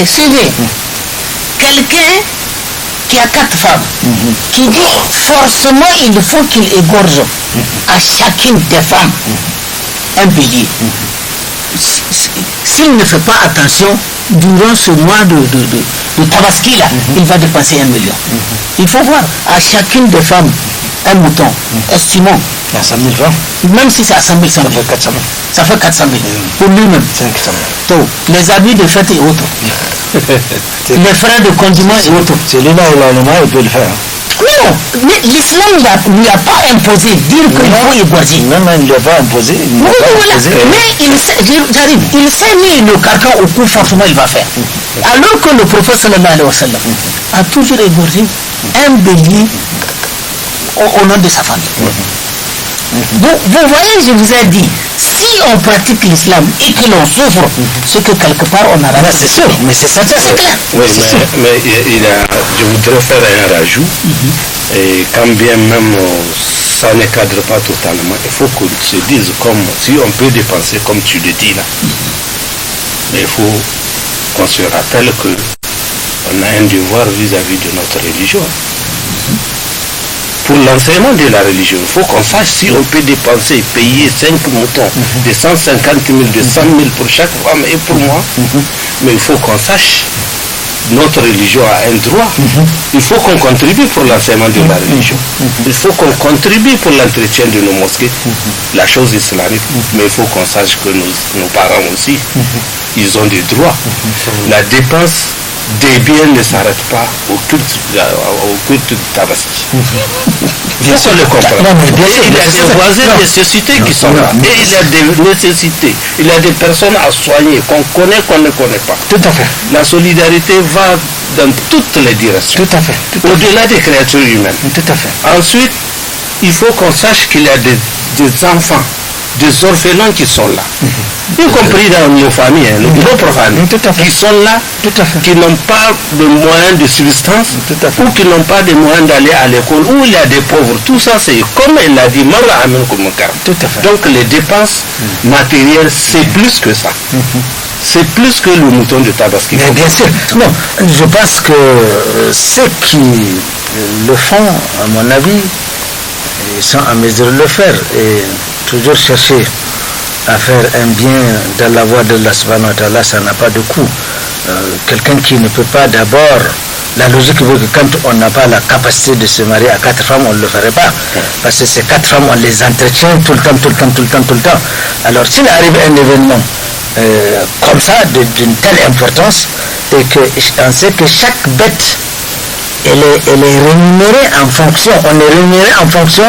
Suivez. Quelqu'un qui a 4 femmes, qui dit forcément il faut qu'il égorge à chacune des femmes un bélier. S'il ne fait pas attention, durant ce mois de tabaski là, il va dépenser 1 million. Il faut voir, à chacune des femmes, un mouton, estimons. À 100 000 francs. Même si c'est à 100 000, ça fait 400 000. Ça fait 400 000. Pour lui-même. 500 000. Donc, les habits de fête et autres. Les frais de condiment et autres. Celui-là, il a le moyen, il peut le faire. Non, mais l'islam ne lui a pas imposé dire qu'il faut égorger. Non, il ne lui a pas imposé. Mais il s'est mis le carcan au cou, forcément il va faire. Alors que le prophète sallallahu alayhi wa sallam a toujours égorgé un bélier au nom de sa famille. Vous voyez, je vous ai dit, si on pratique l'islam et que l'on souffre, c'est que quelque part on a raté. C'est sûr, mais c'est ça, c'est clair. Oui, mais je voudrais faire un rajout. Et quand bien même ça ne cadre pas totalement, il faut qu'on se dise comme si on peut dépenser comme tu le dis là. Mais il faut qu'on se rappelle qu'on a un devoir vis-à-vis de notre religion. Pour l'enseignement de la religion, il faut qu'on sache si on peut dépenser, payer 5 moutons de 150 000, de 100 000 pour chaque femme et pour moi. Mais il faut qu'on sache, notre religion a un droit. Il faut qu'on contribue pour l'enseignement de la religion. Il faut qu'on contribue pour l'entretien de nos mosquées, la chose islamique. Mais il faut qu'on sache que nos parents aussi, ils ont des droits. La dépense des biens ne s'arrête pas au culte de Tabaski. Il faut qu'on le comprenne. Il y a des voisins nécessités qui sont là. Et il y a des nécessités. Il y a des personnes à soigner qu'on connaît, qu'on ne connaît pas. Tout à fait. La solidarité va dans toutes les directions. Tout à fait. Au-delà des créatures humaines. Tout à fait. Ensuite, il faut qu'on sache qu'il y a des enfants, des orphelins qui sont là, y compris dans nos familles, nos propres familles, qui sont là, qui n'ont pas de moyens de subsistance, ou qui n'ont pas de moyens d'aller à l'école, où il y a des pauvres. Tout ça, c'est comme il l'a dit, donc les dépenses matérielles, c'est plus que ça. C'est plus que le mouton de Tabaski. Mais bien sûr. Non, je pense que ceux qui le font, à mon avis, ils sont en mesure de le faire. Et toujours chercher à faire un bien dans la voie de Allah subhanahu wa ta'ala, ça n'a pas de coût. Quelqu'un qui ne peut pas d'abord, la logique veut que quand on n'a pas la capacité de se marier à 4 femmes, on ne le ferait pas. Parce que ces 4 femmes, on les entretient tout le temps. Alors s'il arrive un événement comme ça, d'une telle importance, et qu'on sait que chaque bête, elle est rémunérée en fonction, on est rémunéré en fonction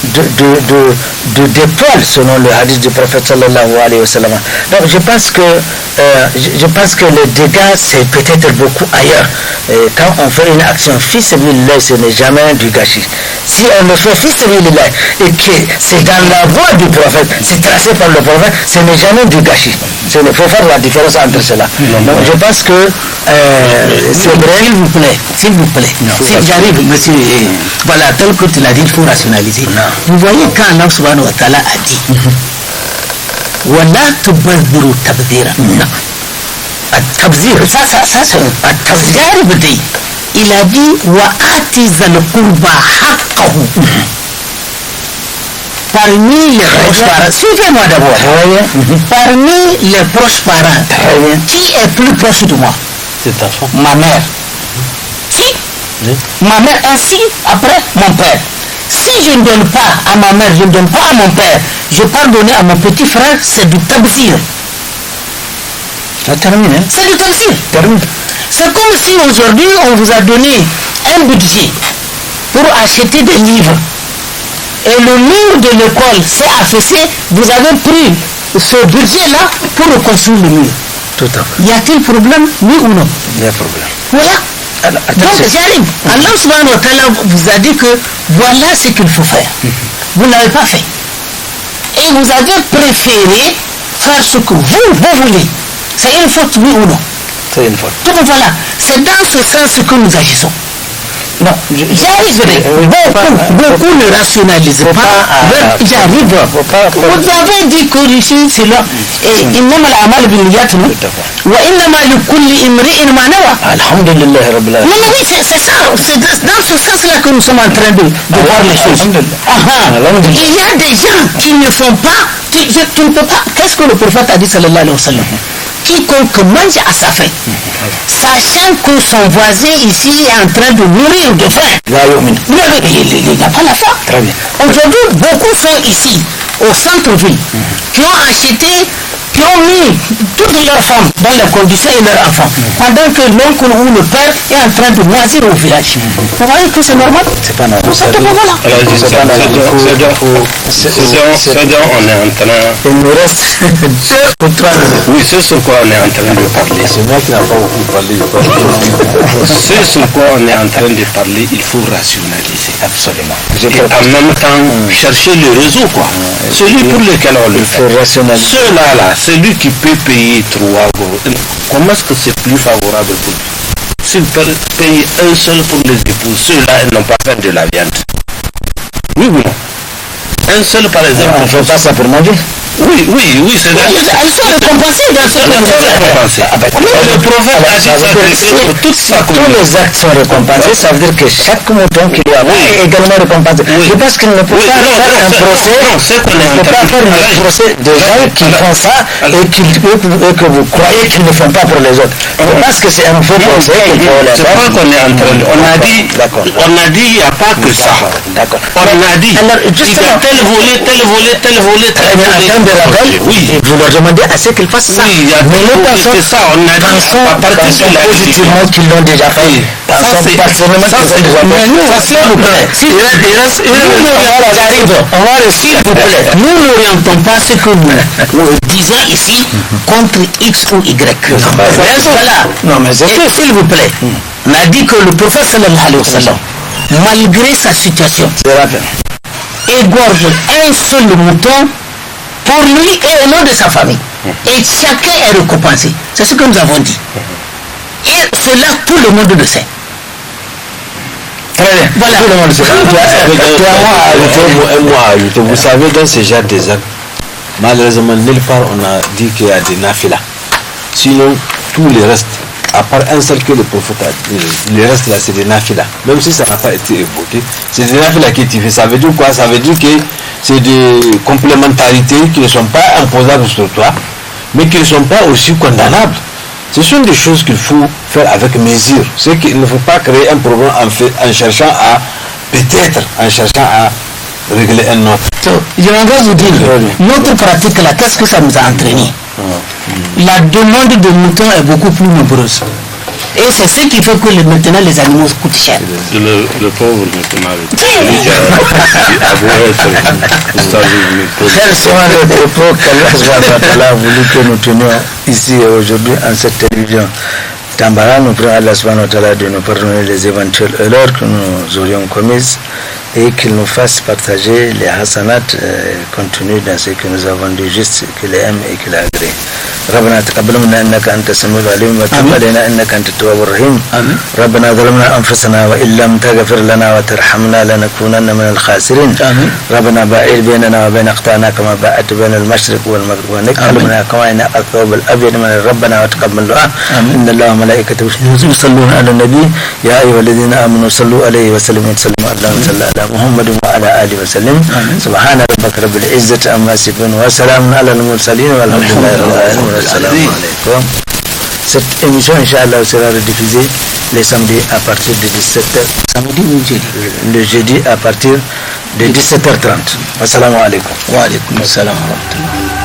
des poils, selon le hadith du prophète sallallahu alayhi wa sallam. Donc je pense que les dégâts, c'est peut-être beaucoup ailleurs. Et quand on fait une action fils sabilillah, ce n'est jamais du gâchis. Si on le fait fils sabilillah et que c'est dans la voie du prophète, c'est tracé par le prophète, ce n'est jamais du gâchis. Il faut faire la différence entre cela. Donc je pense que c'est vrai. S'il vous plaît. Si j'arrive, monsieur, voilà, tel que tu l'as dit, il faut rationaliser. Vous voyez quand Allah subhanahu wa ta'ala a dit وَلَا تُبَذِّرُوا تَبْذِيرًا. التبذير التبذير بدي il a dit وَآتِ ذَا الْقُرْبَى حَقَّهُ. Parmi les proches parents, suivez-moi d'abord. Parmi les proches parents, qui est plus proche de moi? C'est ta femme. Ma mère. Si. Ma mère ainsi, après mon père. Si je ne donne pas à ma mère, je ne donne pas à mon père, je pars donner à mon petit frère, c'est du tabzir. Ça termine, hein? C'est du tabzir. C'est comme si aujourd'hui on vous a donné un budget pour acheter des livres. Et le mur de l'école s'est affaissé, vous avez pris ce budget-là pour reconstruire le mur. Tout à fait. Y a-t-il problème, oui ou non? Il y a problème. Voilà. Alors, Donc j'arrive. Allah subhanahu wa ta'ala vous a dit que voilà ce qu'il faut faire. Vous ne l'avez pas fait. Et vous avez préféré faire ce que vous voulez. C'est une faute, oui ou non? c'est une faute. Donc voilà, c'est dans ce sens que nous agissons. Non, J'arriverai. Beaucoup ne rationalisent pas. J'arrive. Vous avez dit que ici, c'est là. Et إنما الأعمال بالنيات. وإنما لكل امرئ ما نوى. Alhamdulillah Rabbil Alamin. Non, oui, c'est ça. C'est dans ce sens-là que nous sommes en train de voir les choses. Il y a des gens qui ne font pas. Tu ne peux pas. Qu'est-ce que le prophète a dit, sallallahu alayhi wa sallam? Quiconque mange à sa faim, sachant que son voisin ici est en train de mourir de faim, il n'a pas la faim. Très bien. Aujourd'hui, beaucoup sont ici, au centre-ville, qui ont acheté, qui ont mis toutes leurs femmes dans les conditions et leurs enfants, pendant que l'oncle ou le père est en train de moisir au village. Vous voyez que c'est normal? C'est pas normal. C'est pas voilà. C'est-à-dire, on est en train... Il nous reste 2 ou 3 minutes. Oui, c'est sur quoi on est en train de parler. C'est moi qui n'ai pas beaucoup parlé. C'est sur quoi on est en train de parler, il faut rationaliser. Absolument. Et en même temps, chercher le réseau, quoi. Celui pour lequel on le fait. Il faut rationaliser. Ceux-là, celui qui peut payer 3 euros, comment est-ce que c'est plus favorable pour lui? S'il peut payer un seul pour les époux, ceux-là, ils n'ont pas fait de la viande. Oui ou non? Un seul, par exemple. On ne fait pas ça pour manger. Oui, c'est là. Elles sont récompensées dans ce Le prophète a dit ça pour toute sa Tous les actes sont récompensés, ça veut dire que chaque mouton qu'il y a est également récompensé. Je pense qu'il ne peut pas faire un procès, il ne peut pas faire un procès des gens qui font ça et que vous croyez qu'ils ne font pas pour les autres. Je pense que c'est un faux procès qu'il faut les c'est faire. pas qu'on est en train de... On a dit, il n'y a pas que ça. D'accord. On a dit, Alors, il y a tel volet, de la veille, oui. vous leur demandez à ce qu'ils fassent ça. Oui, il y a mais nous pensons, c'est ça, on a dit, à partir de la positivement qu'ils l'ont déjà fait. Pensons personnellement qu'ils l'ont déjà fait. S'il vous plaît, s'il vous plaît, nous n'orientons pas ce que nous disons ici contre X ou Y. Voilà. Non, mais c'est Et s'il vous plaît, on a dit que le prophète sallallahu alayhi wa sallam, malgré sa situation, égorge un seul mouton pour lui et au nom de sa famille. Et chacun est récompensé. C'est ce que nous avons dit. Et cela, tout le monde le sait. très bien. Voilà. Tout le monde sait. Un mois à ajouter. Vous savez, dans ce genre des actes, malheureusement, nulle part on a dit qu'il y a des nafilas. Sinon, tous les restes, à part un seul que le prophète a dit, les restes là, c'est des nafilas. Même si ça n'a pas été évoqué, c'est des nafilas qui est fait. Ça veut dire quoi? Ça veut dire que c'est des complémentarités qui ne sont pas imposables sur toi, mais qui ne sont pas aussi condamnables. Ce sont des choses qu'il faut faire avec mesure. C'est qu'il ne faut pas créer un problème en cherchant à régler un autre. Je vais vous dire, notre pratique là, qu'est-ce que ça nous a entraîné? La demande de moutons est beaucoup plus nombreuse. Et c'est ce qui fait que maintenant les animaux coûtent cher. le pauvre maintenant. Quels sont les propos qu'Allah a voulu que nous tenions ici et aujourd'hui en cette télévision Tambara? Nous prions Allah subhanahu wa ta'ala de nous pardonner les éventuelles erreurs que nous aurions commises et qu'il nous fasse partager les hasanat contenus dans ce que nous avons dit, juste qu'il aime et qu'il a agréé. ربنا تقبل منا انك انت السميع العليم وتب علينا انك انت التواب الرحيم. ربنا ظلمنا انفسنا وان لم تغفر لنا وترحمنا لنكونن من الخاسرين. ربنا باعد بيننا وبين اخطائنا كما باعدت بين المشرق والمغرب ونقلبنا كما ان الثوب الابيض من ربنا وتقبل دعاء. ان الله وملائكته يصلون على النبي يا ايها الذين امنوا صلوا عليه وسلموا تسليما. اللهم صل على محمد وعلى اله وسلم. سبحان ربك رب العزه عما يصفون وسلام على المرسلين والحمد لله رب العالمين. Assalamu alaikum. Cette émission, Inch'Allah, sera rediffusée les samedis à partir de 17h. Samedi ou jeudi? Le jeudi à partir de 17h30. Assalamu alaikum. Wa alaikum assalam wa rahmatullah.